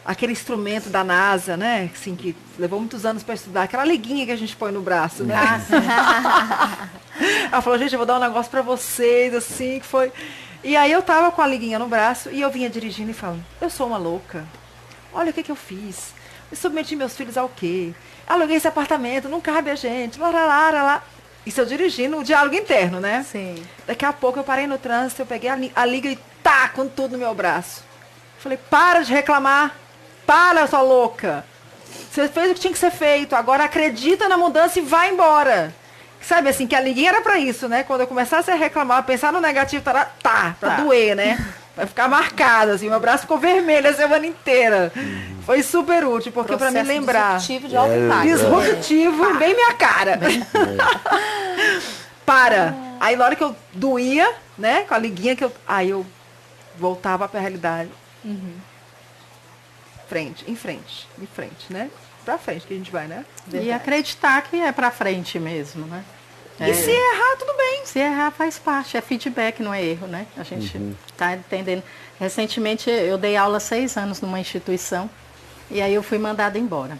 Speaker 1: aquele instrumento da NASA, né? Assim, que levou muitos anos para estudar, aquela liguinha que a gente põe no braço, né? Ela falou, gente, eu vou dar um negócio para vocês, assim, que foi... E aí eu tava com a liguinha no braço e eu vinha dirigindo e falando, eu sou uma louca. Olha o que eu fiz. Eu submeti meus filhos ao quê? Aluguei esse apartamento, não cabe a gente. Lá. Isso eu dirigindo o diálogo interno, né?
Speaker 3: Sim.
Speaker 1: Daqui a pouco eu parei no trânsito, eu peguei a liga e tá, com tudo no meu braço. Falei, para de reclamar. Para, sua louca. Você fez o que tinha que ser feito. Agora acredita na mudança e vai embora. Sabe assim, que a liguinha era pra isso, né? Quando eu começasse a reclamar, pensar no negativo, pra doer, né? Vai ficar marcado, assim. Meu braço ficou vermelho a semana inteira. Foi super útil, porque pra me lembrar.
Speaker 3: Disruptivo de alto impacto.
Speaker 1: Disruptivo, bem minha cara. Para. Aí na hora que eu doía, né? Com a liguinha aí eu voltava pra realidade. Em frente, né? Pra frente que a gente vai, né?
Speaker 2: E acreditar que é pra frente mesmo, né?
Speaker 1: E se errar, tudo bem.
Speaker 2: Se errar faz parte, é feedback, não é erro, né? A gente está entendendo. Recentemente eu dei aula 6 anos numa instituição e aí eu fui mandada embora.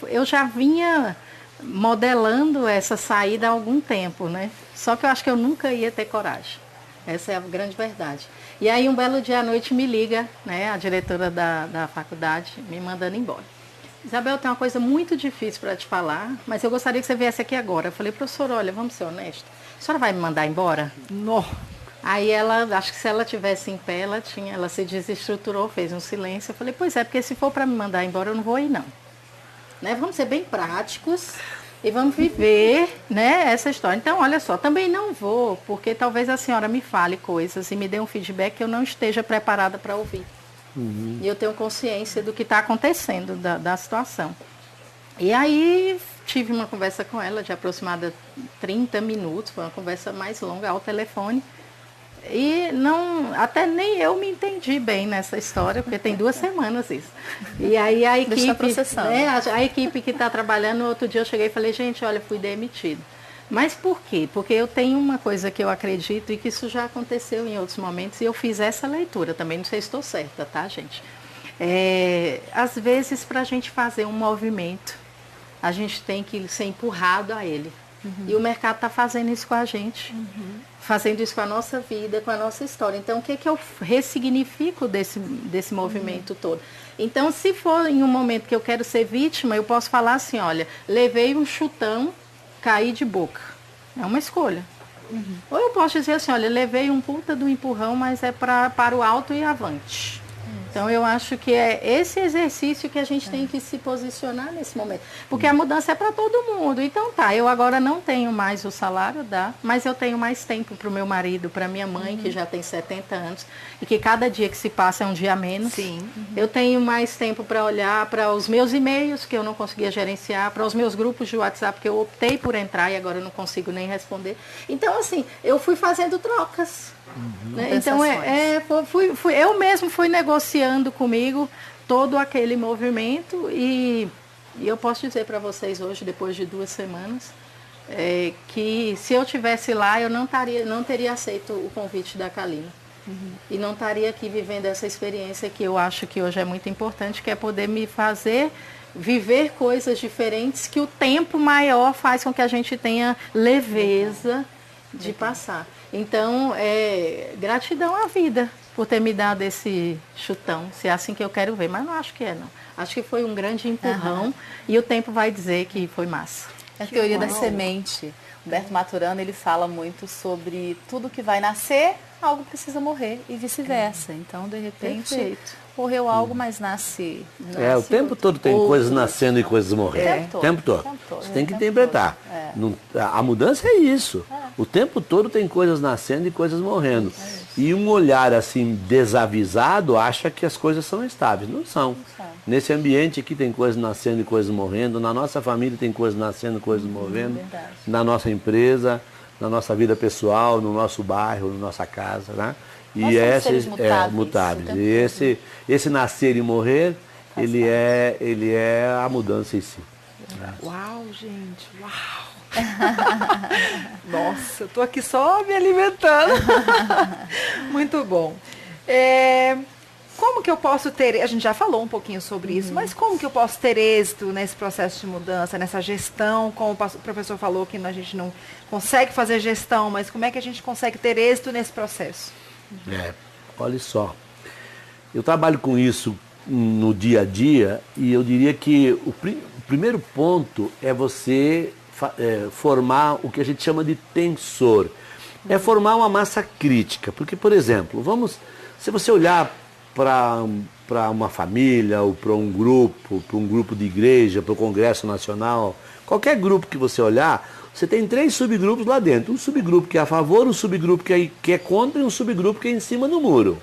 Speaker 2: Eu já vinha modelando essa saída há algum tempo, né? Só que eu acho que eu nunca ia ter coragem. Essa é a grande verdade. E aí um belo dia à noite me liga, né, a diretora da faculdade, me mandando embora. Isabel, tem uma coisa muito difícil para te falar, mas eu gostaria que você viesse aqui agora. Eu falei, professora, olha, vamos ser honestos. A senhora vai me mandar embora?
Speaker 1: Não.
Speaker 2: Aí ela, acho que se ela tivesse em pé, ela se desestruturou, fez um silêncio. Eu falei, pois é, porque se for para me mandar embora, eu não vou ir, não. Né? Vamos ser bem práticos e vamos viver, né, essa história. Então, olha só, também não vou, porque talvez a senhora me fale coisas e me dê um feedback que eu não esteja preparada para ouvir. E eu tenho consciência do que está acontecendo, da situação. E aí tive uma conversa com ela de aproximada 30 minutos, foi uma conversa mais longa ao telefone. E não, até nem eu me entendi bem nessa história, porque tem 2 semanas isso. E aí a equipe, né, a equipe que está trabalhando, outro dia eu cheguei e falei, gente, olha, fui demitido. Mas por quê? Porque eu tenho uma coisa que eu acredito e que isso já aconteceu em outros momentos e eu fiz essa leitura também, não sei se estou certa, tá, gente? Às vezes, para a gente fazer um movimento, a gente tem que ser empurrado a ele. E o mercado está fazendo isso com a gente, fazendo isso com a nossa vida, com a nossa história. Então, o que eu ressignifico desse movimento todo? Então, se for em um momento que eu quero ser vítima, eu posso falar assim, olha, levei um chutão, caí de boca. É uma escolha. Ou eu posso dizer assim, olha, levei um puta do empurrão, mas é para o alto e avante. Então, eu acho que é esse exercício que a gente tem que se posicionar nesse momento. Porque a mudança é para todo mundo. Então, tá, eu agora não tenho mais o salário, mas eu tenho mais tempo para o meu marido, para minha mãe, que já tem 70 anos, e que cada dia que se passa é um dia a menos.
Speaker 1: Sim.
Speaker 2: Eu tenho mais tempo para olhar para os meus e-mails, que eu não conseguia gerenciar, para os meus grupos de WhatsApp, que eu optei por entrar e agora eu não consigo nem responder. Então, assim, eu fui fazendo trocas. Né? Então, eu mesmo fui negociando comigo todo aquele movimento e eu posso dizer para vocês hoje, depois de 2 semanas, que se eu tivesse lá, eu não teria aceito o convite da Kalina. E não estaria aqui vivendo essa experiência que eu acho que hoje é muito importante, que é poder me fazer viver coisas diferentes, que o tempo maior faz com que a gente tenha leveza de passar. Então, gratidão à vida por ter me dado esse chutão, se é assim que eu quero ver. Mas não acho que não. Acho que foi um grande empurrão e o tempo vai dizer que foi massa.
Speaker 3: A teoria da semente. Humberto Maturana, ele fala muito sobre tudo que vai nascer, algo precisa morrer e vice-versa. Então, de repente, morreu algo, mas nasce
Speaker 4: o tempo todo tem coisas nascendo e coisas morrendo. O tempo todo. Você tem que interpretar. A mudança é isso. O tempo todo tem coisas nascendo e coisas morrendo. E um olhar assim desavisado acha que as coisas são estáveis. Não são. Nesse ambiente aqui tem coisas nascendo e coisas morrendo. Na nossa família tem coisas nascendo e coisas morrendo. Na nossa empresa, na nossa vida pessoal, no nosso bairro, na nossa casa, né? E esses mutáveis. E esse nascer e morrer, ele é a mudança em si.
Speaker 1: Uau, gente, uau! Nossa, eu tô aqui só me alimentando. Muito bom. Como que eu posso ter, a gente já falou um pouquinho sobre isso, mas como que eu posso ter êxito nesse processo de mudança, nessa gestão, como o professor falou que a gente não consegue fazer gestão, mas como é que a gente consegue ter êxito nesse processo?
Speaker 4: Olha só, eu trabalho com isso no dia a dia e eu diria que o primeiro ponto é você formar o que a gente chama de tensor. É formar uma massa crítica, porque, por exemplo, se você olhar para uma família ou para um grupo de igreja, para o Congresso Nacional, qualquer grupo que você olhar, você tem 3 subgrupos lá dentro. Um subgrupo que é a favor, um subgrupo que é contra e um subgrupo que é em cima do muro.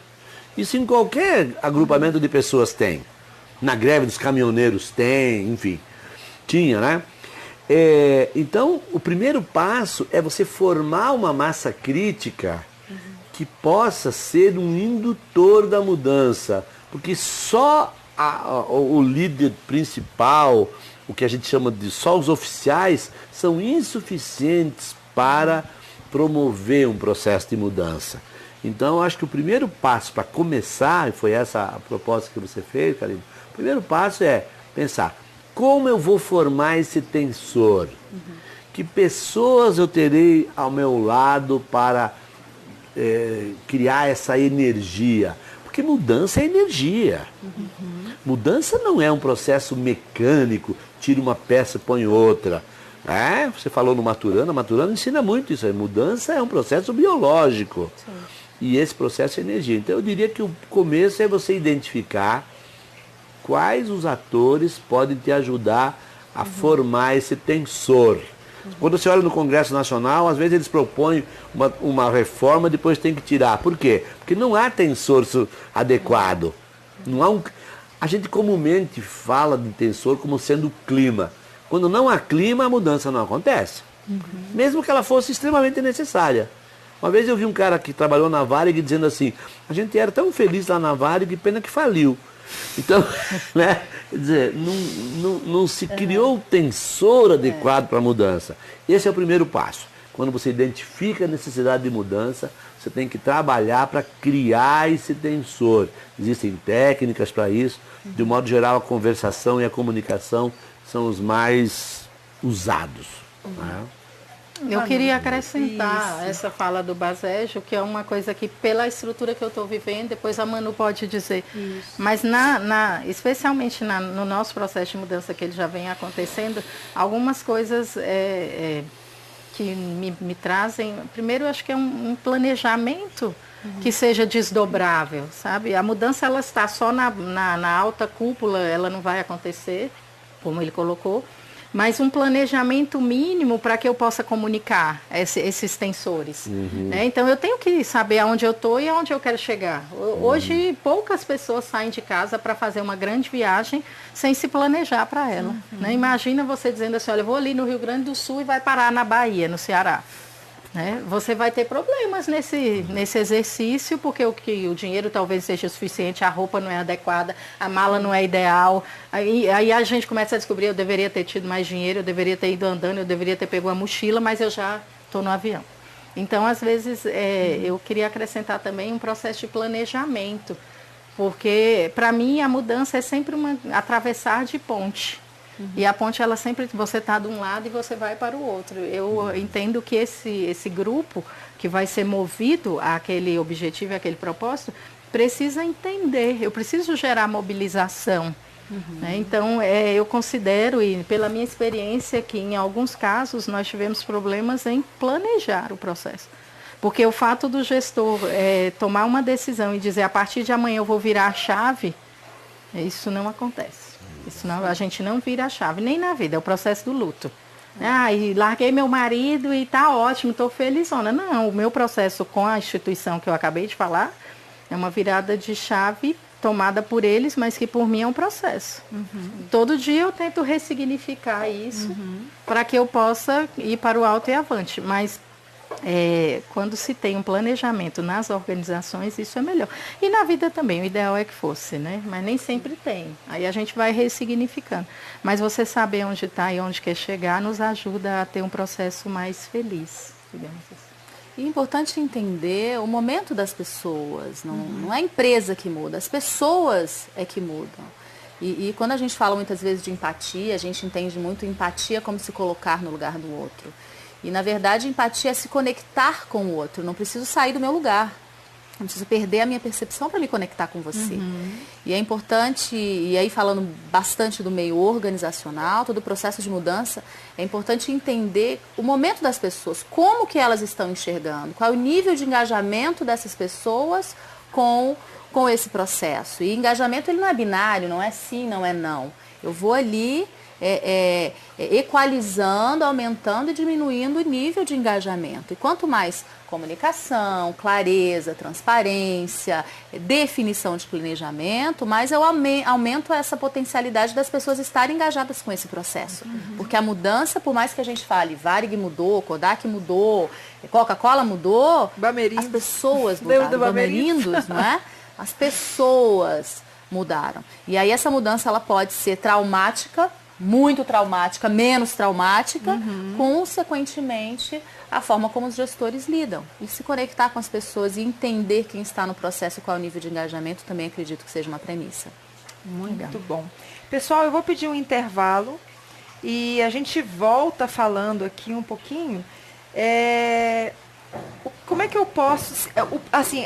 Speaker 4: Isso em qualquer agrupamento de pessoas tem. Na greve dos caminhoneiros tem, enfim. Tinha, né? Então, o primeiro passo é você formar uma massa crítica que possa ser um indutor da mudança. Porque só o líder principal, o que a gente chama de só os oficiais, são insuficientes para promover um processo de mudança. Então, eu acho que o primeiro passo para começar, e foi essa a proposta que você fez, Kalina, o primeiro passo é pensar, como eu vou formar esse tensor? Que pessoas eu terei ao meu lado para criar essa energia? Porque mudança é energia. Mudança não é um processo mecânico, tira uma peça e põe outra. Você falou no Maturana, Maturana ensina muito isso. Mudança é um processo biológico. Sim. E esse processo é energia. Então eu diria que o começo é você identificar quais os atores podem te ajudar a formar esse tensor. Quando você olha no Congresso Nacional, às vezes eles propõem uma reforma, depois tem que tirar. Por quê? Porque não há tensor adequado. Não há A gente comumente fala de tensor como sendo o clima. Quando não há clima, a mudança não acontece. Mesmo que ela fosse extremamente necessária. Uma vez eu vi um cara que trabalhou na Varig dizendo assim, a gente era tão feliz lá na Varig, pena que faliu. Então, né, quer dizer, não se criou o tensor adequado para a mudança. Esse é o primeiro passo. Quando você identifica a necessidade de mudança, você tem que trabalhar para criar esse tensor. Existem técnicas para isso. De um modo geral, a conversação e a comunicação são os mais usados. Né?
Speaker 2: Eu queria acrescentar essa fala do Basejo, que é uma coisa que, pela estrutura que eu estou vivendo, depois a Manu pode dizer. Isso. Mas, especialmente no nosso processo de mudança que ele já vem acontecendo, algumas coisas que me trazem... Primeiro, eu acho que é um planejamento que seja desdobrável, sabe? A mudança, ela está só na alta cúpula, ela não vai acontecer, como ele colocou. Mas um planejamento mínimo para que eu possa comunicar esses tensores. Né? Então, eu tenho que saber aonde eu estou e aonde eu quero chegar. Hoje, poucas pessoas saem de casa para fazer uma grande viagem sem se planejar para ela. Né? Imagina você dizendo assim, olha, eu vou ali no Rio Grande do Sul e vai parar na Bahia, no Ceará. Né? Você vai ter problemas nesse exercício, porque o dinheiro talvez seja suficiente, a roupa não é adequada, a mala não é ideal. Aí a gente começa a descobrir, eu deveria ter tido mais dinheiro, eu deveria ter ido andando, eu deveria ter pego a mochila, mas eu já estou no avião. Então, às vezes, eu queria acrescentar também um processo de planejamento, porque, para mim, a mudança é sempre atravessar de ponte. E a ponte, ela sempre, você está de um lado e você vai para o outro. Eu entendo que esse grupo que vai ser movido àquele objetivo, àquele propósito, precisa entender, eu preciso gerar mobilização. Né? Então, eu considero, e pela minha experiência, que em alguns casos nós tivemos problemas em planejar o processo. Porque o fato do gestor tomar uma decisão e dizer, a partir de amanhã eu vou virar a chave, isso não acontece. Isso não, a gente não vira a chave, nem na vida, é o processo do luto. E larguei meu marido e tá ótimo, estou felizona. Não, o meu processo com a instituição que eu acabei de falar é uma virada de chave tomada por eles, mas que por mim é um processo. Todo dia eu tento ressignificar isso para que eu possa ir para o alto e avante, mas quando se tem um planejamento nas organizações, isso é melhor. E na vida também, o ideal é que fosse, né? Mas nem sempre tem. Aí a gente vai ressignificando. Mas você saber onde está e onde quer chegar nos ajuda a ter um processo mais feliz, digamos assim.
Speaker 3: E é importante entender o momento das pessoas, não é a empresa que muda, as pessoas é que mudam. E quando a gente fala muitas vezes de empatia, a gente entende muito empatia como se colocar no lugar do outro. E, na verdade, empatia é se conectar com o outro. Não preciso sair do meu lugar. Não preciso perder a minha percepção para me conectar com você. E é importante, e aí falando bastante do meio organizacional, todo o processo de mudança, é importante entender o momento das pessoas, como que elas estão enxergando, qual é o nível de engajamento dessas pessoas com esse processo. E engajamento, ele não é binário, não é sim, não é não. Eu vou ali... equalizando, aumentando e diminuindo o nível de engajamento. E quanto mais comunicação, clareza, transparência, definição de planejamento, mais eu aumento essa potencialidade das pessoas estarem engajadas com esse processo. Porque a mudança, por mais que a gente fale, Varig mudou, Kodak mudou, Coca-Cola mudou, as pessoas mudaram, Bamerindos, não é? As pessoas mudaram. E aí essa mudança, ela pode ser traumática, muito traumática, menos traumática, consequentemente, a forma como os gestores lidam. E se conectar com as pessoas e entender quem está no processo e qual é o nível de engajamento, também acredito que seja uma premissa.
Speaker 1: Muito bom. Pessoal, eu vou pedir um intervalo e a gente volta falando aqui um pouquinho. Como é que eu posso, assim,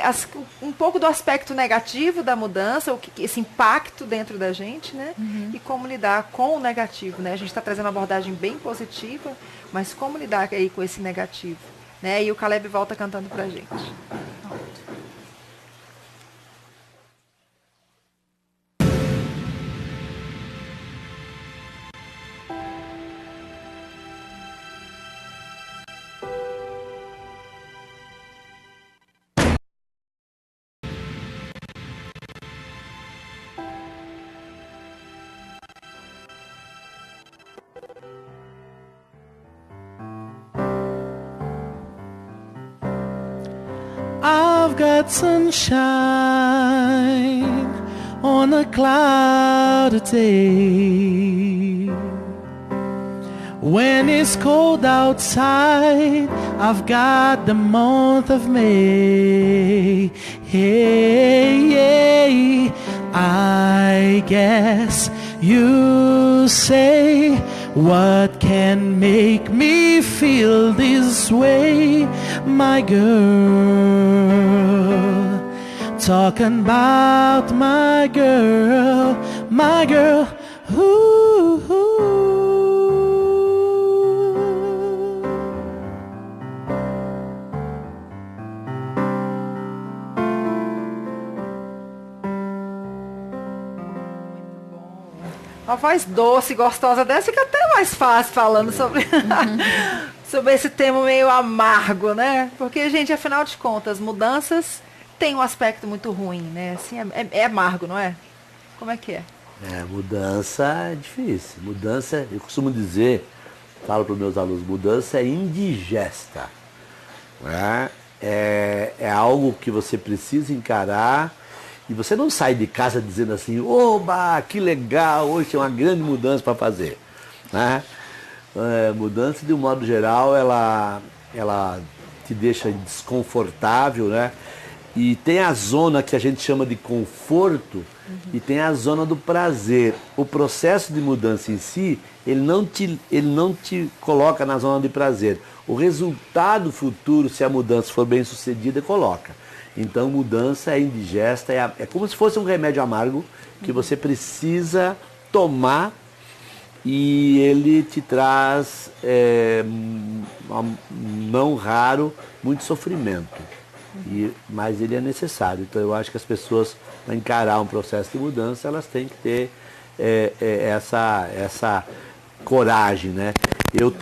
Speaker 1: um pouco do aspecto negativo da mudança, esse impacto dentro da gente, né? E como lidar com o negativo, né? A gente está trazendo uma abordagem bem positiva, mas como lidar aí com esse negativo, né? E o Caleb volta cantando pra gente.
Speaker 5: I've got sunshine on a cloudy day. When it's cold outside, I've got the month of May. Hey, I guess you say, what can make me feel this way, my girl? Talking about my girl, my girl. Ooh, ooh.
Speaker 1: Uma voz doce, gostosa dessa, fica até mais fácil falando sobre, sobre esse tema meio amargo, né? Porque, gente, afinal de contas, mudanças têm um aspecto muito ruim, né? Assim, é amargo, não é? Como é que é?
Speaker 4: Mudança é difícil. Mudança, eu costumo dizer, falo para os meus alunos, mudança é indigesta. Né? É algo que você precisa encarar. E você não sai de casa dizendo assim, oba, que legal, hoje tem uma grande mudança para fazer. Né? Mudança, de um modo geral, ela te deixa desconfortável, né? E tem a zona que a gente chama de conforto e tem a zona do prazer. O processo de mudança em si, ele não te coloca na zona de prazer. O resultado futuro, se a mudança for bem sucedida, coloca. Então, mudança é indigesta, é como se fosse um remédio amargo que você precisa tomar e ele te traz, não raro, muito sofrimento. Mas ele é necessário. Então, eu acho que as pessoas, para encarar um processo de mudança, elas têm que ter essa coragem, né? Eu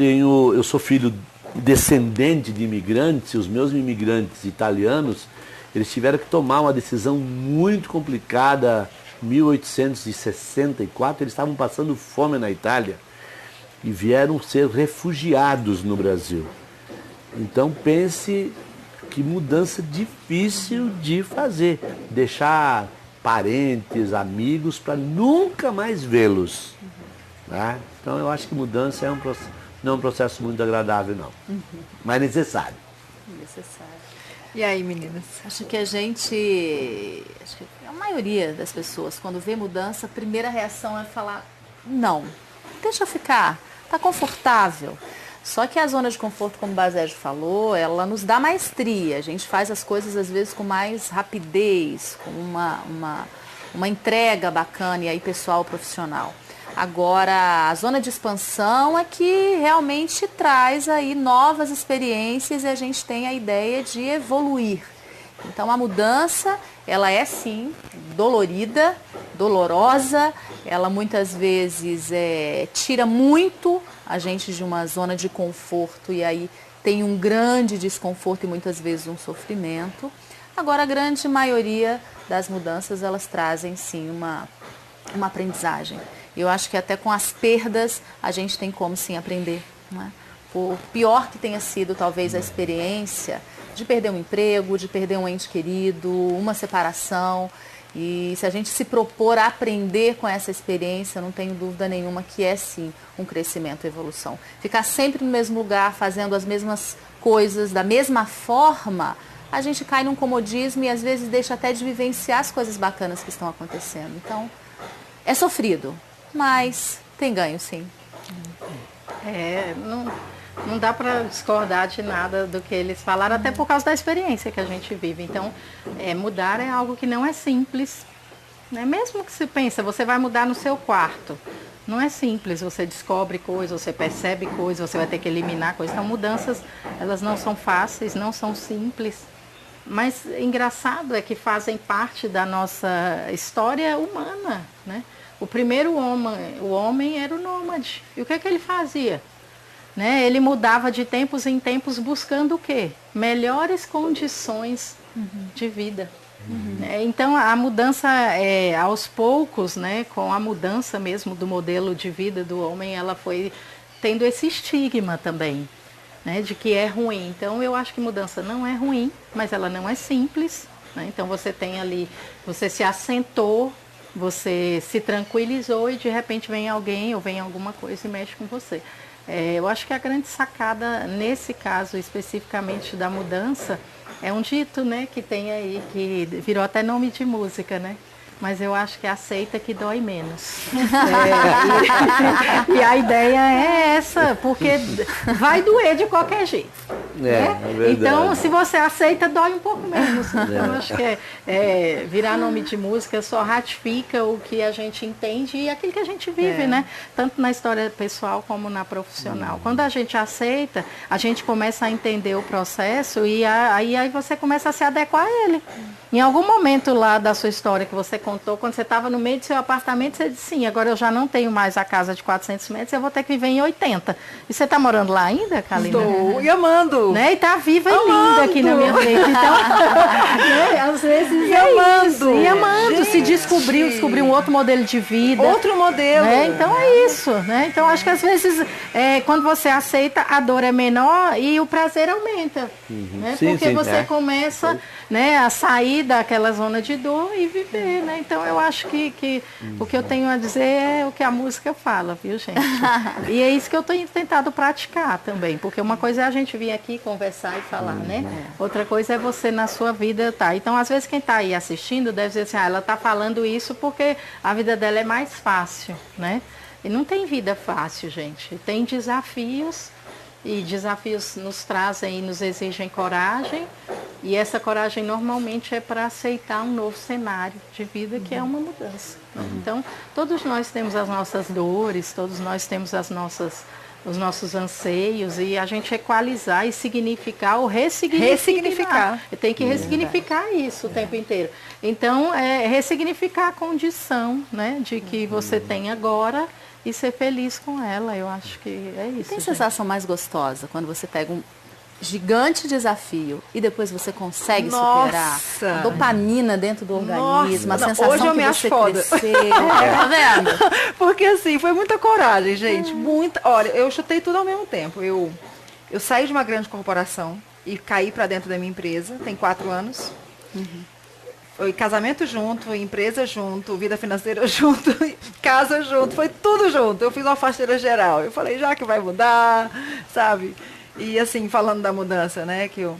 Speaker 4: sou filho descendente de imigrantes, e os meus imigrantes italianos, eles tiveram que tomar uma decisão muito complicada. Em 1864, eles estavam passando fome na Itália e vieram ser refugiados no Brasil. Então pense que mudança difícil de fazer. Deixar parentes, amigos, para nunca mais vê-los. Né? Então eu acho que mudança não é um processo muito agradável, não. Mas necessário.
Speaker 3: Necessário.
Speaker 1: E aí, meninas?
Speaker 3: Acho que a maioria das pessoas, quando vê mudança, a primeira reação é falar, não, deixa eu ficar, tá confortável. Só que a zona de conforto, como o Basejo falou, ela nos dá maestria. A gente faz as coisas, às vezes, com mais rapidez, com uma entrega bacana e aí pessoal, profissional. Agora, a zona de expansão é que realmente traz aí novas experiências e a gente tem a ideia de evoluir. Então, a mudança, ela é sim dolorida, dolorosa, ela muitas vezes tira muito a gente de uma zona de conforto e aí tem um grande desconforto e muitas vezes um sofrimento. Agora, a grande maioria das mudanças, elas trazem sim uma aprendizagem. Eu acho que até com as perdas a gente tem como sim aprender. Né? Por pior que tenha sido talvez a experiência de perder um emprego, de perder um ente querido, uma separação. E se a gente se propor a aprender com essa experiência, não tenho dúvida nenhuma que é sim um crescimento e evolução. Ficar sempre no mesmo lugar, fazendo as mesmas coisas, da mesma forma, a gente cai num comodismo e às vezes deixa até de vivenciar as coisas bacanas que estão acontecendo. Então, é sofrido. Mas tem ganho, sim.
Speaker 2: Não dá para discordar de nada do que eles falaram, até por causa da experiência que a gente vive. Então, mudar é algo que não é simples. Né? Mesmo que se pensa, você vai mudar no seu quarto. Não é simples, você descobre coisas, você percebe coisas, você vai ter que eliminar coisas. Então, mudanças, elas não são fáceis, não são simples. Mas engraçado é que fazem parte da nossa história humana, né? O primeiro homem era o nômade. E o que é que ele fazia? Né? Ele mudava de tempos em tempos buscando o quê? Melhores condições de vida. Então, a mudança, aos poucos, né, com a mudança mesmo do modelo de vida do homem, ela foi tendo esse estigma também. né, de que é ruim. Então eu acho que mudança não é ruim, mas ela não é simples, né? Então você tem ali, você se assentou, você se tranquilizou e de repente vem alguém ou vem alguma coisa e mexe com você. Eu acho que a grande sacada nesse caso especificamente da mudança é um dito, né, que tem aí, que virou até nome de música, né? Mas eu acho que aceita que dói menos. E a ideia é essa, porque vai doer de qualquer jeito. Né?
Speaker 4: É
Speaker 2: então, se você aceita, dói um pouco menos. Então, eu acho que virar nome de música só ratifica o que a gente entende e aquilo que a gente vive, né? Tanto na história pessoal como na profissional. Quando a gente aceita, a gente começa a entender o processo e aí você começa a se adequar a ele. Em algum momento lá da sua história que você contou, quando você estava no meio do seu apartamento, você disse, sim, agora eu já não tenho mais a casa de 400 metros, eu vou ter que viver em 80. E você está morando lá ainda, Kalina?
Speaker 1: Estou, e amando.
Speaker 2: Né? E está viva e linda aqui na minha frente. Então, às vezes
Speaker 1: amando.
Speaker 2: E amando,
Speaker 1: Gente.
Speaker 2: se descobrir um outro modelo de vida.
Speaker 1: Outro modelo.
Speaker 2: Né? Então é isso. Né? Então acho que às vezes, quando você aceita, a dor é menor e o prazer aumenta. Né?
Speaker 4: Sim,
Speaker 2: Porque
Speaker 4: sim,
Speaker 2: você começa, né, a sair daquela zona de dor e viver, né? Então eu acho que o que eu tenho a dizer é o que a música fala, viu, gente? E é isso que eu tenho tentado praticar também, porque uma coisa é a gente vir aqui conversar e falar, né? Outra coisa é você na sua vida, tá? Então, às vezes quem está aí assistindo deve dizer assim, ela está falando isso porque a vida dela é mais fácil, né? E não tem vida fácil, gente. Tem desafios. E desafios nos trazem e nos exigem coragem. E essa coragem normalmente é para aceitar um novo cenário de vida, que é uma mudança. Então, todos nós temos as nossas dores, todos nós temos os nossos anseios, e a gente equalizar e significar ou ressignificar. Tem que ressignificar isso o tempo inteiro. Então, ressignificar a condição, né, de que você tem agora e ser feliz com ela. Eu acho que é isso.
Speaker 3: Tem sensação mais gostosa quando você pega um gigante desafio e depois você consegue superar? A dopamina dentro do organismo, a sensação
Speaker 1: hoje eu
Speaker 3: que
Speaker 1: me
Speaker 3: você
Speaker 1: acho foda.
Speaker 3: cresceu. Tá vendo?
Speaker 1: Porque assim, foi muita coragem, gente. Muita. Olha, eu chutei tudo ao mesmo tempo. Eu saí de uma grande corporação e caí para dentro da minha empresa, tem 4 anos. Foi casamento junto, empresa junto, vida financeira junto, casa junto, foi tudo junto. Eu fiz uma faxineira geral. Eu falei, já que vai mudar, sabe? E assim, falando da mudança, né, que eu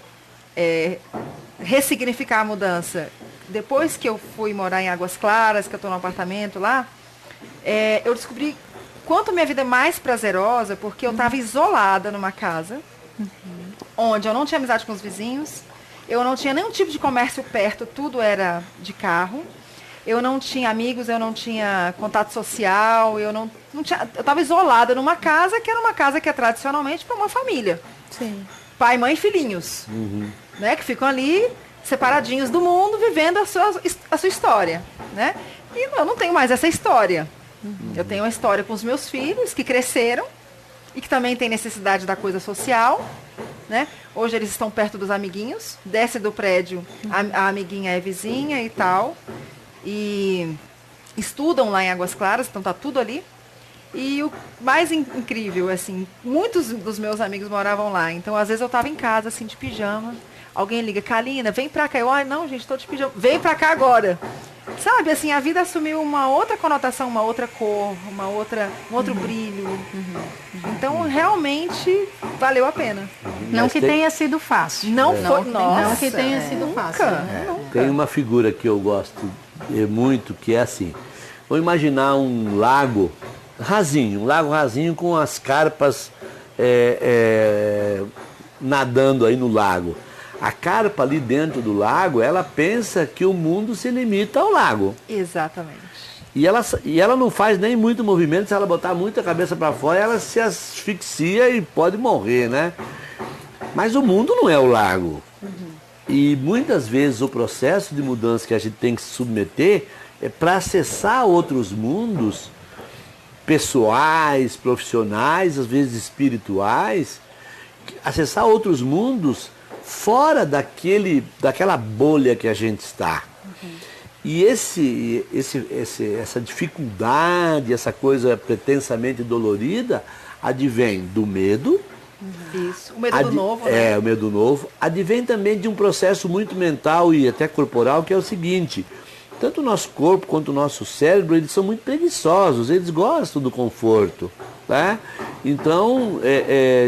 Speaker 1: ressignificar a mudança. Depois que eu fui morar em Águas Claras, que eu estou no apartamento lá, eu descobri quanto minha vida é mais prazerosa, porque eu estava isolada numa casa, onde eu não tinha amizade com os vizinhos, eu não tinha nenhum tipo de comércio perto, tudo era de carro. Eu não tinha amigos, eu não tinha contato social, eu estava isolada numa casa que era uma casa que é tradicionalmente para uma família.
Speaker 3: Sim.
Speaker 1: Pai, mãe e filhinhos. Né, que ficam ali separadinhos do mundo, vivendo a sua história. Né? E eu não tenho mais essa história. Eu tenho uma história com os meus filhos, que cresceram e que também têm necessidade da coisa social. Né? Hoje eles estão perto dos amiguinhos, desce do prédio, a amiguinha é vizinha e tal. E estudam lá em Águas Claras, então tá tudo ali. E o mais incrível, assim, muitos dos meus amigos moravam lá. Então, às vezes eu tava em casa, assim, de pijama. Alguém liga, Kalina, vem pra cá. Eu, não, gente, tô de pijama. Vem pra cá agora. Sabe, assim, a vida assumiu uma outra conotação, uma outra cor, um outro brilho. Então, realmente, valeu a pena.
Speaker 2: Não que tenha sido fácil.
Speaker 1: Não foi,
Speaker 2: não que tenha sido fácil. Né?
Speaker 4: Tem uma figura que eu gosto muito, que é assim. Vou imaginar um lago rasinho com as carpas nadando aí no lago. A carpa ali dentro do lago, ela pensa que o mundo se limita ao lago.
Speaker 1: Exatamente.
Speaker 4: E ela não faz nem muito movimento, se ela botar muito a cabeça para fora, ela se asfixia e pode morrer, né? Mas o mundo não é o lago. E muitas vezes o processo de mudança que a gente tem que se submeter é para acessar outros mundos pessoais, profissionais, às vezes espirituais, acessar outros mundos fora daquela bolha que a gente está. E essa dificuldade, essa coisa pretensamente dolorida, advém do medo,
Speaker 1: Isso. O medo do novo, né?
Speaker 4: É, o medo do novo. Advém também de um processo muito mental e até corporal, que é o seguinte: tanto o nosso corpo quanto o nosso cérebro, eles são muito preguiçosos, eles gostam do conforto, né? Então,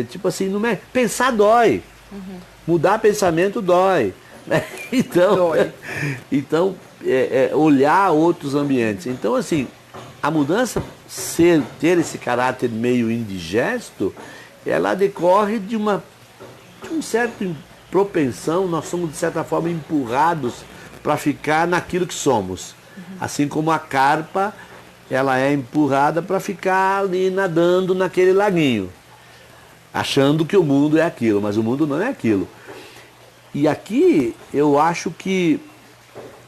Speaker 4: tipo assim, não é, pensar dói, mudar pensamento dói, né? Então, olhar outros ambientes. Então, assim, a mudança ter esse caráter meio indigesto, ela decorre de um certo propensão, nós somos de certa forma empurrados para ficar naquilo que somos. Assim como a carpa, ela é empurrada para ficar ali nadando naquele laguinho, achando que o mundo é aquilo, mas o mundo não é aquilo. E aqui eu acho que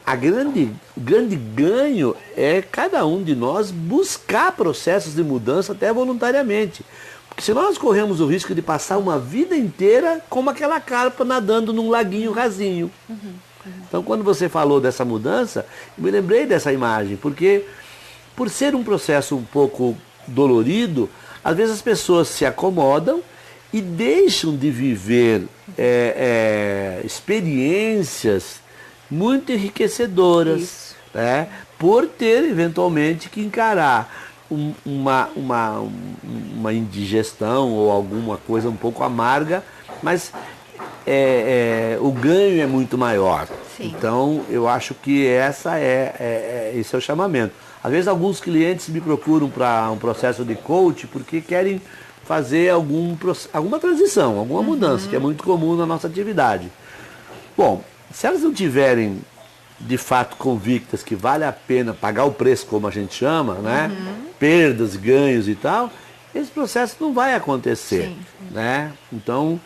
Speaker 4: o grande ganho é cada um de nós buscar processos de mudança até voluntariamente. Porque se nós corremos o risco de passar uma vida inteira como aquela carpa nadando num laguinho rasinho. Então, quando você falou dessa mudança, eu me lembrei dessa imagem, porque por ser um processo um pouco dolorido, às vezes as pessoas se acomodam e deixam de viver experiências muito enriquecedoras, né? Por ter eventualmente que encarar uma indigestão ou alguma coisa um pouco amarga, mas o ganho é muito maior.
Speaker 1: Sim.
Speaker 4: Então eu acho que esse é o chamamento. Às vezes alguns clientes me procuram para um processo de coach porque querem fazer alguma transição, alguma mudança, que é muito comum na nossa atividade. Bom, se elas não tiverem de fato convictas que vale a pena pagar o preço, como a gente chama, né? Perdas, ganhos e tal, esse processo não vai acontecer, né? Então,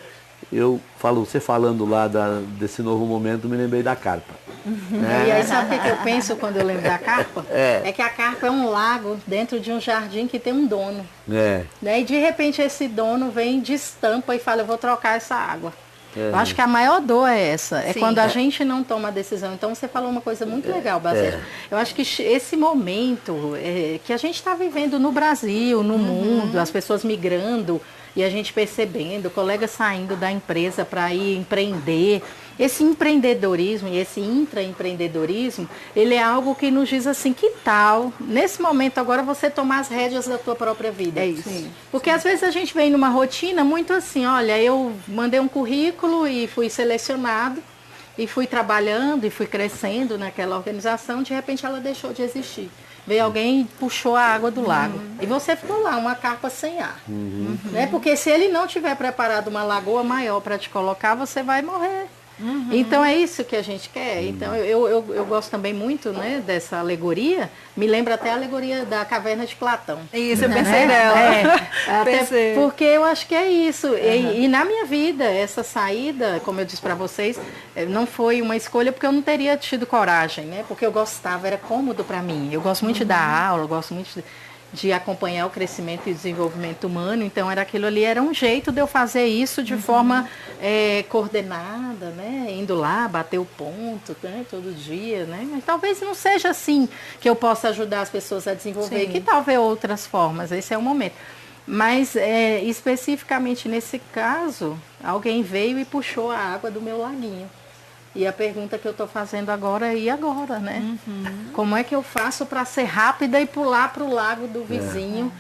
Speaker 4: você falando lá desse novo momento, me lembrei da carpa.
Speaker 2: E aí sabe o que eu penso quando eu lembro da carpa? É que a carpa é um lago dentro de um jardim que tem um dono. Né? E de repente esse dono vem, destampa e fala, eu vou trocar essa água. Eu acho que a maior dor é essa, quando a gente não toma a decisão. Então você falou uma coisa muito legal, Basílio. Eu acho que esse momento que a gente está vivendo no Brasil, no mundo, as pessoas migrando e a gente percebendo, colegas saindo da empresa para ir empreender. Esse empreendedorismo e esse intraempreendedorismo, ele é algo que nos diz assim, que tal, nesse momento agora, você tomar as rédeas da tua própria vida?
Speaker 1: É isso. Sim.
Speaker 2: Porque às vezes a gente vem numa rotina muito assim, olha, eu mandei um currículo e fui selecionado, e fui trabalhando e fui crescendo naquela organização, de repente ela deixou de existir. Veio alguém e puxou a água do lago. E você ficou lá, uma carpa sem ar. Né? Porque se ele não tiver preparado uma lagoa maior para te colocar, você vai morrer. Então é isso que a gente quer. Então eu gosto também muito, né, dessa alegoria. Me lembra até a alegoria da caverna de Platão.
Speaker 1: Isso, eu pensei nela.
Speaker 2: Até porque eu acho que é isso. E na minha vida, essa saída, como eu disse para vocês, não foi uma escolha porque eu não teria tido coragem, né? Porque eu gostava, era cômodo para mim. Eu gosto muito de dar aula, eu gosto muito de acompanhar o crescimento e desenvolvimento humano, então aquilo ali era um jeito de eu fazer isso de forma coordenada, né? Indo lá, bater o ponto, né? Todo dia, né? Mas talvez não seja assim que eu possa ajudar as pessoas a desenvolver, que talvez outras formas, esse é o momento. Mas especificamente nesse caso, alguém veio e puxou a água do meu laguinho. E a pergunta que eu estou fazendo agora é, e agora, né? Como é que eu faço para ser rápida e pular para o lago do vizinho?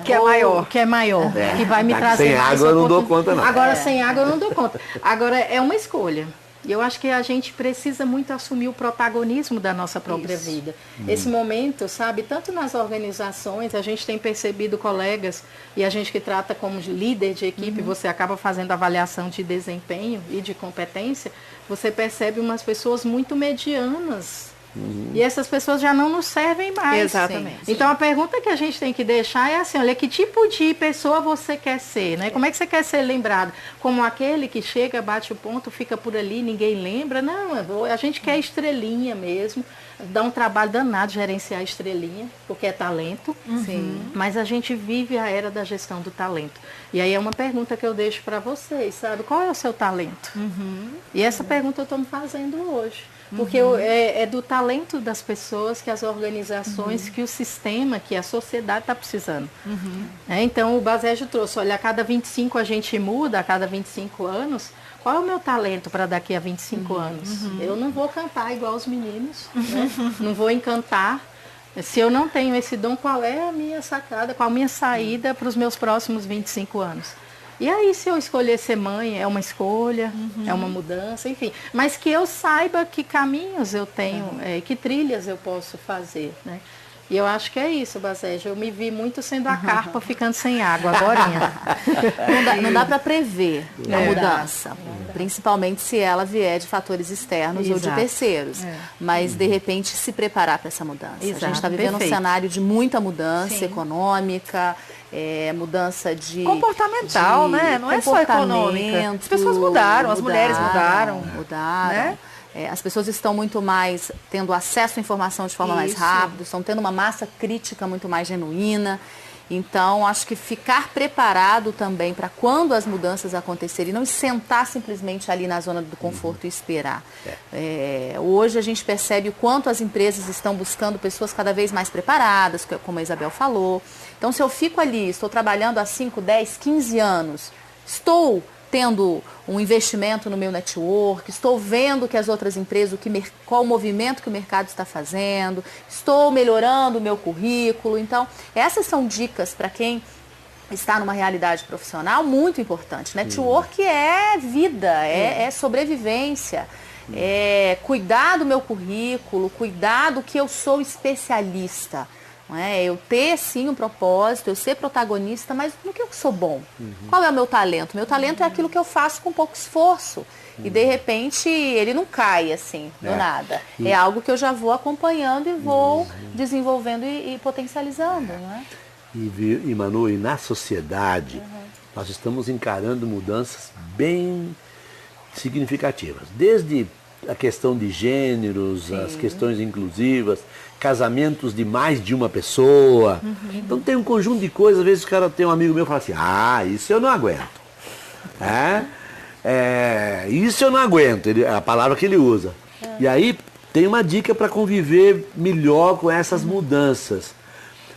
Speaker 1: Que é maior.
Speaker 2: Que é maior, que vai me trazer
Speaker 4: sem
Speaker 2: mais
Speaker 4: água eu não dou conta, não.
Speaker 2: Agora, sem água eu não dou conta. Agora, é uma escolha. E eu acho que a gente precisa muito assumir o protagonismo da nossa própria vida. Esse momento, sabe, tanto nas organizações, a gente tem percebido colegas, e a gente que trata como líder de equipe, você acaba fazendo avaliação de desempenho e de competência, você percebe umas pessoas muito medianas. E essas pessoas já não nos servem mais.
Speaker 1: Exatamente.
Speaker 2: Então a pergunta que a gente tem que deixar é assim, olha, que tipo de pessoa você quer ser, né? Como é que você quer ser lembrado? Como aquele que chega, bate o ponto, fica por ali, ninguém lembra? Não, a gente quer estrelinha mesmo. Dá um trabalho danado gerenciar a estrelinha, porque é talento. Sim. Mas a gente vive a era da gestão do talento. E aí é uma pergunta que eu deixo para vocês, sabe? Qual é o seu talento? E essa pergunta eu estou me fazendo hoje. Porque é do talento das pessoas que as organizações, que o sistema, que a sociedade está precisando. Então o Basejo trouxe, olha, a cada 25 a gente muda, a cada 25 anos, qual é o meu talento para daqui a 25 anos? Eu não vou cantar igual os meninos, né? Não vou encantar. Se eu não tenho esse dom, qual é a minha sacada, qual a minha saída para os meus próximos 25 anos? E aí, se eu escolher ser mãe, é uma escolha, é uma mudança, enfim. Mas que eu saiba que caminhos eu tenho, que trilhas eu posso fazer, né? E eu acho que é isso, Basejo. Eu me vi muito sendo a carpa ficando sem água agorinha.
Speaker 3: Não dá para prever a mudança, principalmente se ela vier de fatores externos ou de terceiros. Mas, de repente, se preparar para essa mudança. A gente está vivendo um cenário de muita mudança econômica, mudança de...
Speaker 1: comportamental, né? Não é só econômica. As pessoas mudaram, as mulheres mudaram.
Speaker 3: Né? As pessoas estão muito mais tendo acesso à informação de forma mais rápida, estão tendo uma massa crítica muito mais genuína. Então, acho que ficar preparado também para quando as mudanças acontecerem, não sentar simplesmente ali na zona do conforto e esperar. Hoje a gente percebe o quanto as empresas estão buscando pessoas cada vez mais preparadas, como a Isabel falou. Então, se eu fico ali, estou trabalhando há 5, 10, 15 anos, estou tendo um investimento no meu network, estou vendo que as outras empresas, qual o movimento que o mercado está fazendo, estou melhorando o meu currículo. Então, essas são dicas para quem está numa realidade profissional muito importante. Network é vida, é sobrevivência, é cuidar do meu currículo, cuidar do que eu sou especialista. Eu ter, sim, um propósito, eu ser protagonista, mas no que eu sou bom? Qual é o meu talento? Meu talento é aquilo que eu faço com pouco esforço. E, de repente, ele não cai, assim, do nada. É algo que eu já vou acompanhando e vou desenvolvendo e potencializando, né?
Speaker 4: E, Manu, e na sociedade, nós estamos encarando mudanças bem significativas. Desde a questão de gêneros, as questões inclusivas, casamentos de mais de uma pessoa. Então tem um conjunto de coisas, às vezes o cara tem um amigo meu que fala assim, isso eu não aguento. Isso eu não aguento, é a palavra que ele usa. E aí tem uma dica para conviver melhor com essas mudanças.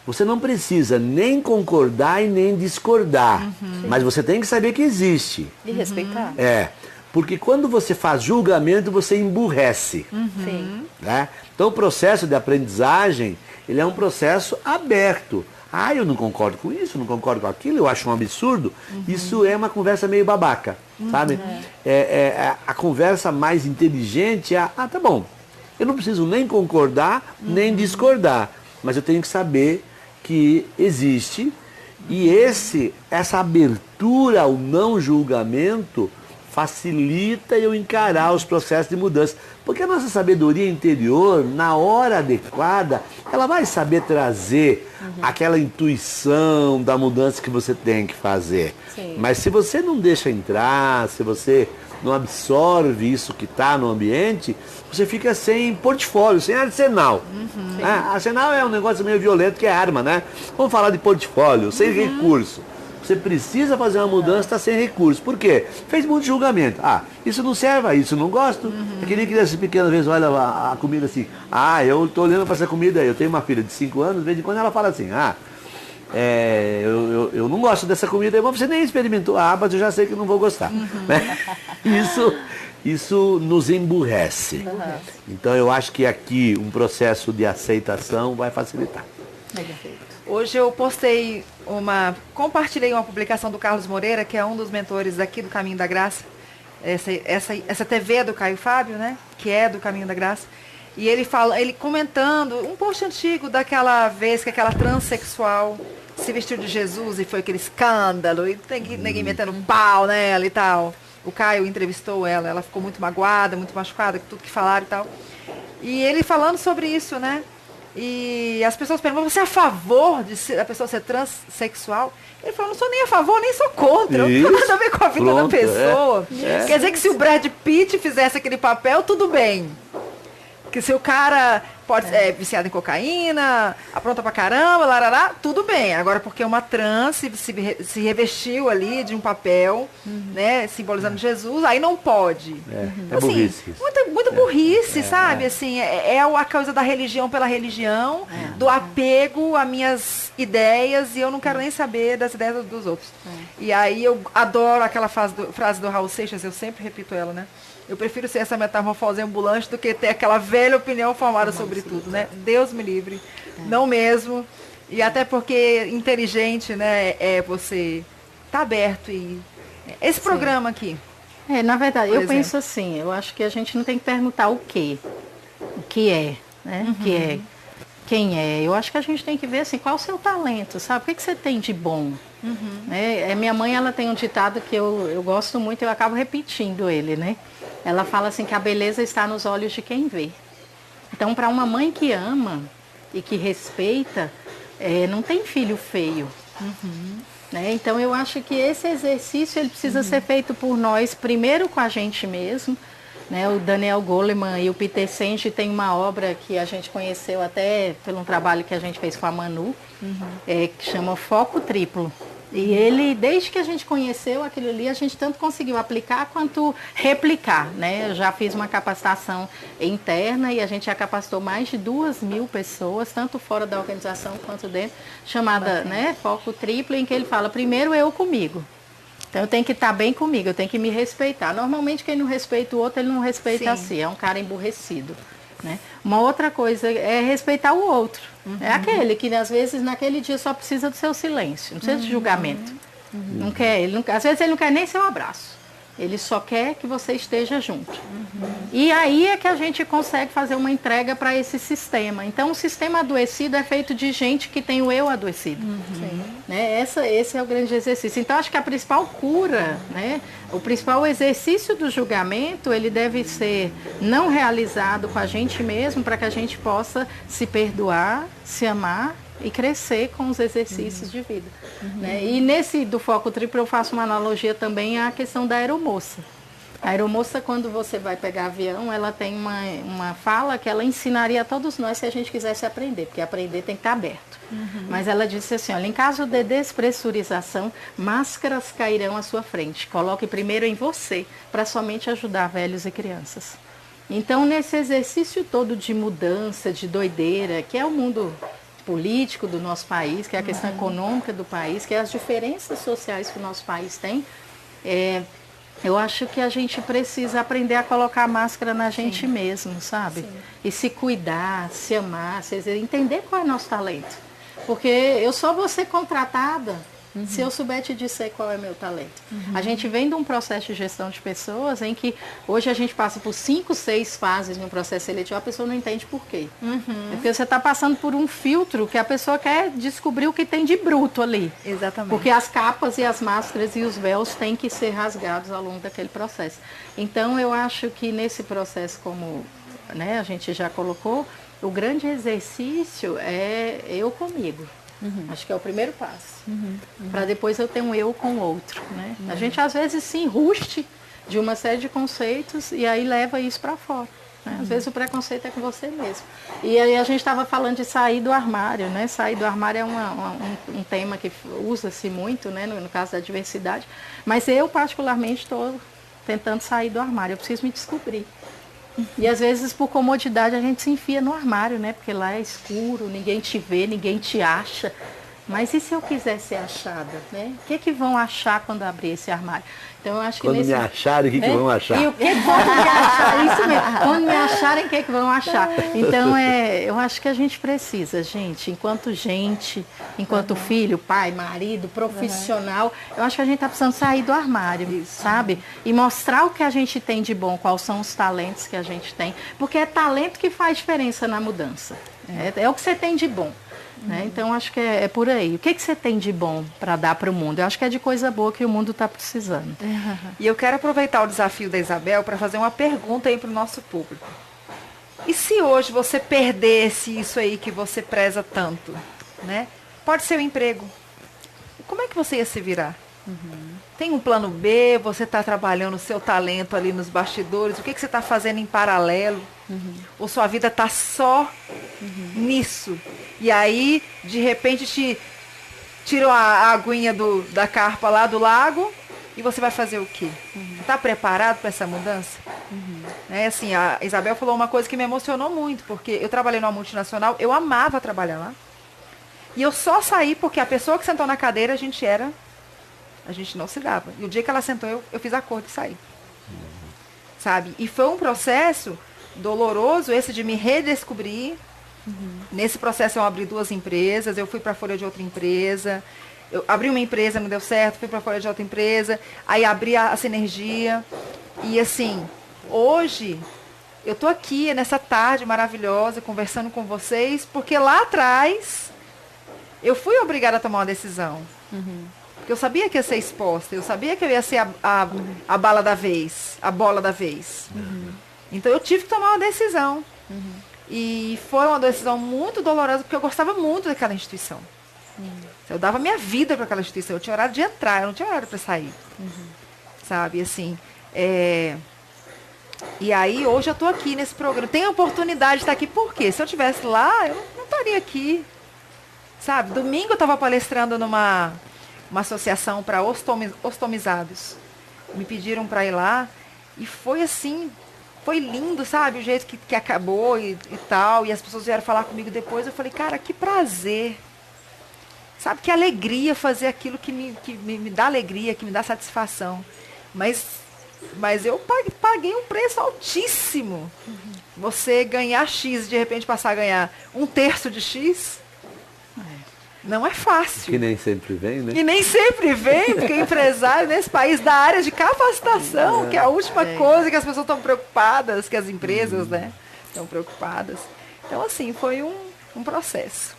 Speaker 4: Você não precisa nem concordar e nem discordar, mas você tem que saber que existe.
Speaker 3: E respeitar.
Speaker 4: Porque quando você faz julgamento, você emburrece. Né? Então o processo de aprendizagem, ele é um processo aberto. Eu não concordo com isso, não concordo com aquilo, eu acho um absurdo. Isso é uma conversa meio babaca, sabe? A conversa mais inteligente tá bom, eu não preciso nem concordar, nem discordar, mas eu tenho que saber que existe e essa abertura ao não julgamento facilita eu encarar os processos de mudança. Porque a nossa sabedoria interior, na hora adequada, ela vai saber trazer aquela intuição da mudança que você tem que fazer. Mas se você não deixa entrar, se você não absorve isso que está no ambiente, você fica sem portfólio, sem arsenal. Arsenal é um negócio meio violento, que é arma, né? Vamos falar de portfólio, sem recurso. Você precisa fazer uma mudança, está sem recurso. Por quê? Fez muito julgamento. Isso não serve, isso não gosto. Eu queria que criança pequena, às vezes, olha a comida assim. Eu estou olhando para essa comida aí. Eu tenho uma filha de 5 anos, de vez em quando ela fala assim, eu não gosto dessa comida aí, mas você nem experimentou. Mas eu já sei que não vou gostar. Né? Isso nos emburrece. Então eu acho que aqui um processo de aceitação vai facilitar.
Speaker 1: Hoje eu compartilhei uma publicação do Carlos Moreira, que é um dos mentores aqui do Caminho da Graça. Essa TV é do Caio Fábio, né? Que é do Caminho da Graça. E ele comentando um post antigo daquela vez que aquela transexual se vestiu de Jesus e foi aquele escândalo, e ninguém metendo pau nela e tal. O Caio entrevistou ela ficou muito magoada, muito machucada, tudo que falaram e tal. E ele falando sobre isso, né? E as pessoas perguntam, você é a favor de a pessoa ser transexual? Ele falou, não sou nem a favor, nem sou contra. Não tem nada a ver com a vida da pessoa. Quer dizer que se o Brad Pitt fizesse aquele papel, tudo bem. Que se o cara pode ser viciada em cocaína, apronta pra caramba, larará, tudo bem. Agora, porque uma trans se revestiu ali de um papel, né, simbolizando Jesus, aí não pode.
Speaker 4: É burrice.
Speaker 1: Muita burrice, sabe? Assim, é a coisa da religião pela religião, do apego a minhas ideias, e eu não quero nem saber das ideias dos outros. E aí eu adoro aquela frase do Raul Seixas, eu sempre repito ela, né? Eu prefiro ser essa metamorfose ambulante do que ter aquela velha opinião formada sobre tudo, né? Deus me livre. Não mesmo. E até porque inteligente, né? É você tá aberto e... Esse programa aqui.
Speaker 2: Na verdade, eu penso assim, eu acho que a gente não tem que perguntar o quê. O que é, né? O que é. Quem é. Eu acho que a gente tem que ver assim, qual é o seu talento, sabe? O que você tem de bom? Minha mãe, ela tem um ditado que eu gosto muito, eu acabo repetindo ele, né? Ela fala assim que a beleza está nos olhos de quem vê. Então, para uma mãe que ama e que respeita, não tem filho feio. Né? Então, eu acho que esse exercício ele precisa ser feito por nós, primeiro com a gente mesmo. Né? O Daniel Goleman e o Peter Senge têm uma obra que a gente conheceu até pelo trabalho que a gente fez com a Manu, que chama Foco Triplo. E ele, desde que a gente conheceu aquilo ali, a gente tanto conseguiu aplicar quanto replicar, né? Eu já fiz uma capacitação interna e a gente já capacitou mais de 2.000 pessoas, tanto fora da organização quanto dentro, chamada, né, Foco Triplo, em que ele fala, primeiro eu comigo. Então eu tenho que estar bem comigo, eu tenho que me respeitar. Normalmente quem não respeita o outro, ele não respeita a si, é um cara emburrecido. Né? Uma outra coisa é respeitar o outro. É aquele que às vezes naquele dia só precisa do seu silêncio, não precisa de julgamento. Não quer, às vezes ele não quer nem seu abraço. Ele só quer que você esteja junto. E aí é que a gente consegue fazer uma entrega para esse sistema. Então o sistema adoecido é feito de gente que tem o eu adoecido. Né? Esse é o grande exercício. Então acho que a principal cura, né? O principal exercício do julgamento, ele deve ser não realizado com a gente mesmo, para que a gente possa se perdoar, se amar e crescer com os exercícios de vida. Né? E nesse do Foco Triplo eu faço uma analogia também à questão da aeromoça. A aeromoça, quando você vai pegar avião, ela tem uma fala que ela ensinaria a todos nós se a gente quisesse aprender, porque aprender tem que estar aberto. Mas ela disse assim, olha, em caso de despressurização, máscaras cairão à sua frente. Coloque primeiro em você, para somente ajudar velhos e crianças. Então, nesse exercício todo de mudança, de doideira, que é o mundo político do nosso país, que é a questão econômica do país, que é as diferenças sociais que o nosso país tem, eu acho que a gente precisa aprender a colocar a máscara na gente mesmo, sabe? E se cuidar, se amar, entender qual é o nosso talento. Porque eu só vou ser contratada se eu souber te dizer qual é meu talento. A gente vem de um processo de gestão de pessoas em que hoje a gente passa por 5, 6 fases no processo seletivo, a pessoa não entende por quê. Porque você está passando por um filtro que a pessoa quer descobrir o que tem de bruto ali.
Speaker 1: Exatamente.
Speaker 2: Porque as capas e as máscaras e os véus têm que ser rasgados ao longo daquele processo. Então eu acho que nesse processo, como, né, a gente já colocou, o grande exercício é eu comigo. Acho que é o primeiro passo. Para depois eu ter um eu com o outro. Né? A gente às vezes se enruste de uma série de conceitos e aí leva isso para fora. Né? Às vezes o preconceito é com você mesmo. E aí a gente estava falando de sair do armário. Né? Sair do armário é um tema que usa-se muito, né? No caso da diversidade. Mas eu particularmente estou tentando sair do armário. Eu preciso me descobrir. E às vezes por comodidade a gente se enfia no armário, né? Porque lá é escuro, ninguém te vê, ninguém te acha. Mas e se eu quiser ser achada, né? O que vão achar quando abrir esse armário? Então eu acho que
Speaker 4: quando me acharem, o que vão achar?
Speaker 2: E o que vão me achar? Isso mesmo. Quando me acharem, o que vão achar? Então eu acho que a gente precisa, enquanto filho, pai, marido, profissional, eu acho que a gente está precisando sair do armário, sabe? E mostrar o que a gente tem de bom, quais são os talentos que a gente tem. Porque é talento que faz diferença na mudança. É o que você tem de bom. Né? Então, acho que é por aí. O que você tem de bom para dar para o mundo? Eu acho que é de coisa boa que o mundo está precisando.
Speaker 1: E eu quero aproveitar o desafio da Isabel para fazer uma pergunta aí para o nosso público. E se hoje você perdesse isso aí que você preza tanto? Né? Pode ser o emprego. Como é que você ia se virar? Tem um plano B? Você está trabalhando o seu talento ali nos bastidores? O que você está fazendo em paralelo? Ou sua vida está só nisso. E aí, de repente, te tiram a aguinha da carpa lá do lago e você vai fazer o quê? Está preparado para essa mudança? Assim, a Isabel falou uma coisa que me emocionou muito, porque eu trabalhei numa multinacional, eu amava trabalhar lá. E eu só saí porque a pessoa que sentou na cadeira, a gente não se dava. E o dia que ela sentou, eu fiz acordo e saí. Sabe? E foi um processo doloroso esse de me redescobrir. Nesse processo eu abri 2 empresas, eu fui para a folha de outra empresa, eu abri uma empresa, não deu certo, fui para a folha de outra empresa, aí abri a Sinergia. E assim, hoje eu tô aqui nessa tarde maravilhosa conversando com vocês, porque lá atrás eu fui obrigada a tomar uma decisão. Porque eu sabia que ia ser exposta, eu sabia que eu ia ser a bala da vez, a bola da vez. Então eu tive que tomar uma decisão. E foi uma decisão muito dolorosa, porque eu gostava muito daquela instituição. Eu dava minha vida para aquela instituição. Eu tinha horário de entrar, eu não tinha horário para sair. Sabe, assim. E aí, hoje eu estou aqui nesse programa. Tenho a oportunidade de estar aqui, por quê? Se eu estivesse lá, eu não estaria aqui. Sabe, domingo eu estava palestrando numa associação para ostomizados. Me pediram para ir lá. E foi assim... Foi lindo, sabe? O jeito que acabou e tal. E as pessoas vieram falar comigo depois. Eu falei, cara, que prazer. Sabe? Que alegria fazer aquilo que me dá alegria, que me dá satisfação. Mas eu paguei um preço altíssimo. Você ganhar X, de repente passar a ganhar 1/3 de X, não é fácil.
Speaker 4: Que nem sempre vem, né?
Speaker 1: E nem sempre vem, porque empresário nesse país da área de capacitação, que é a última coisa que as pessoas estão preocupadas, que as empresas, né, estão preocupadas. Então, assim, foi um processo.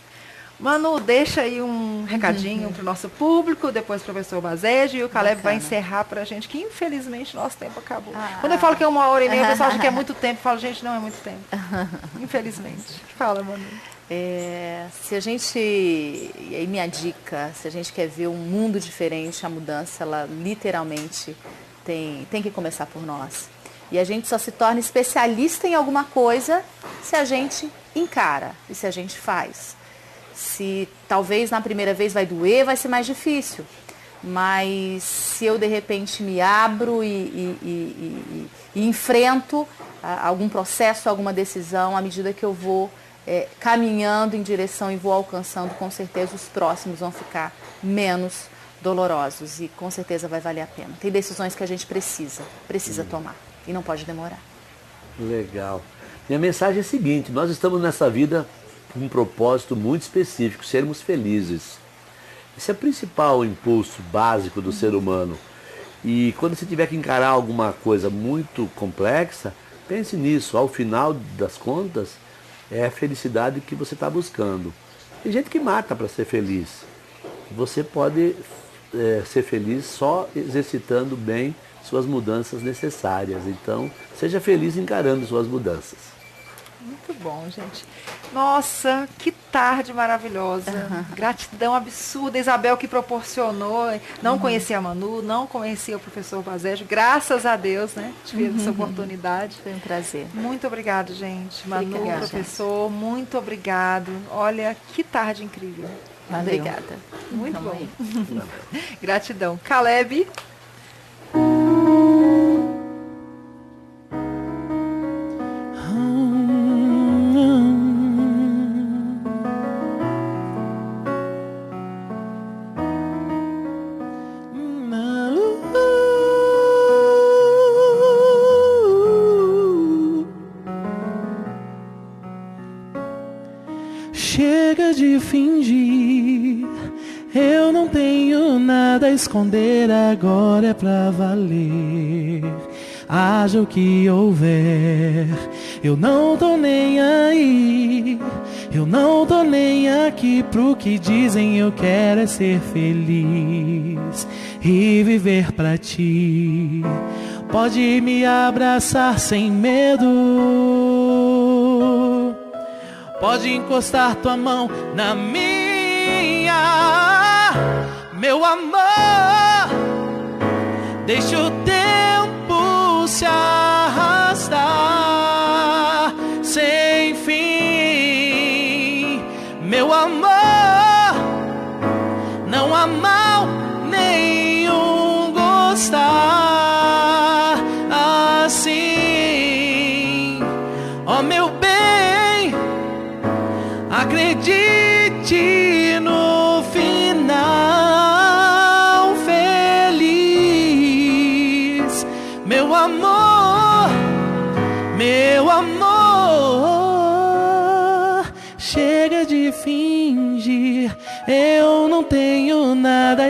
Speaker 1: Manu, deixa aí um recadinho para o nosso público, depois o professor Bazejo, e o Caleb vai encerrar para a gente, que infelizmente nosso tempo acabou. Quando eu falo que é 1h30, o pessoal acha que é muito tempo. Eu falo, gente, não é muito tempo. Infelizmente. Fala, Manu.
Speaker 3: Se a gente, e aí minha dica, se a gente quer ver um mundo diferente, a mudança, ela literalmente tem que começar por nós. E a gente só se torna especialista em alguma coisa se a gente encara e se a gente faz. Se talvez na primeira vez vai doer, vai ser mais difícil. Mas se eu de repente me abro e enfrento algum processo, alguma decisão, à medida que eu vou caminhando em direção e vou alcançando, com certeza os próximos vão ficar menos dolorosos e com certeza vai valer a pena. Tem decisões que a gente precisa tomar e não pode demorar.
Speaker 4: Legal. Minha mensagem é a seguinte: nós estamos nessa vida com um propósito muito específico, sermos felizes. Esse é o principal impulso básico do ser humano. E quando você tiver que encarar alguma coisa muito complexa, pense nisso. Ao final das contas, é a felicidade que você está buscando. Tem gente que mata para ser feliz. Você pode ser feliz só exercitando bem suas mudanças necessárias. Então, seja feliz encarando suas mudanças.
Speaker 1: Muito bom, gente. Nossa, que tarde maravilhosa. Gratidão absurda. Isabel que proporcionou. Não conhecia a Manu, não conhecia o professor Bazejo. Graças a Deus, né? Tive essa oportunidade.
Speaker 3: Foi um prazer.
Speaker 1: Muito obrigado, gente. Manu,
Speaker 3: Obrigada,
Speaker 1: professor, muito obrigado. Olha, que tarde incrível.
Speaker 3: Valeu. Obrigada.
Speaker 1: Muito bom. Gratidão. Caleb.
Speaker 5: Chega de fingir, eu não tenho nada a esconder, agora é pra valer. Haja o que houver, eu não tô nem aí, eu não tô nem aqui pro que dizem, eu quero é ser feliz e viver pra ti. Pode me abraçar sem medo, pode encostar tua mão na minha, meu amor. Deixa o tempo se arrastar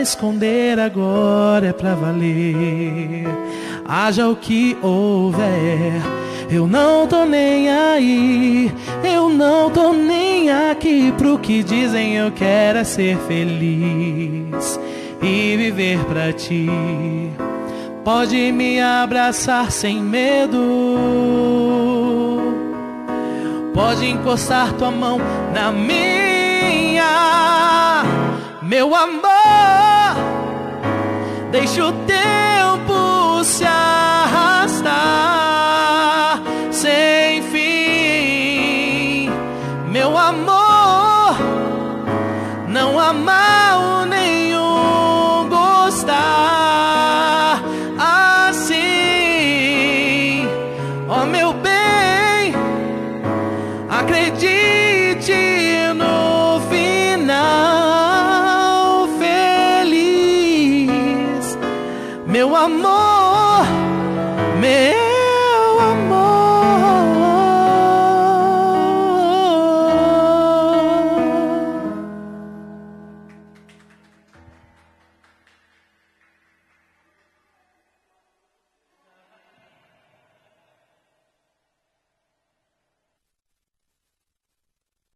Speaker 5: esconder, agora é pra valer. Haja o que houver, eu não tô nem aí, eu não tô nem aqui pro que dizem. Eu quero é ser feliz e viver pra ti. Pode me abraçar sem medo, pode encostar tua mão na minha. Meu amor, deixa o tempo se arrastar.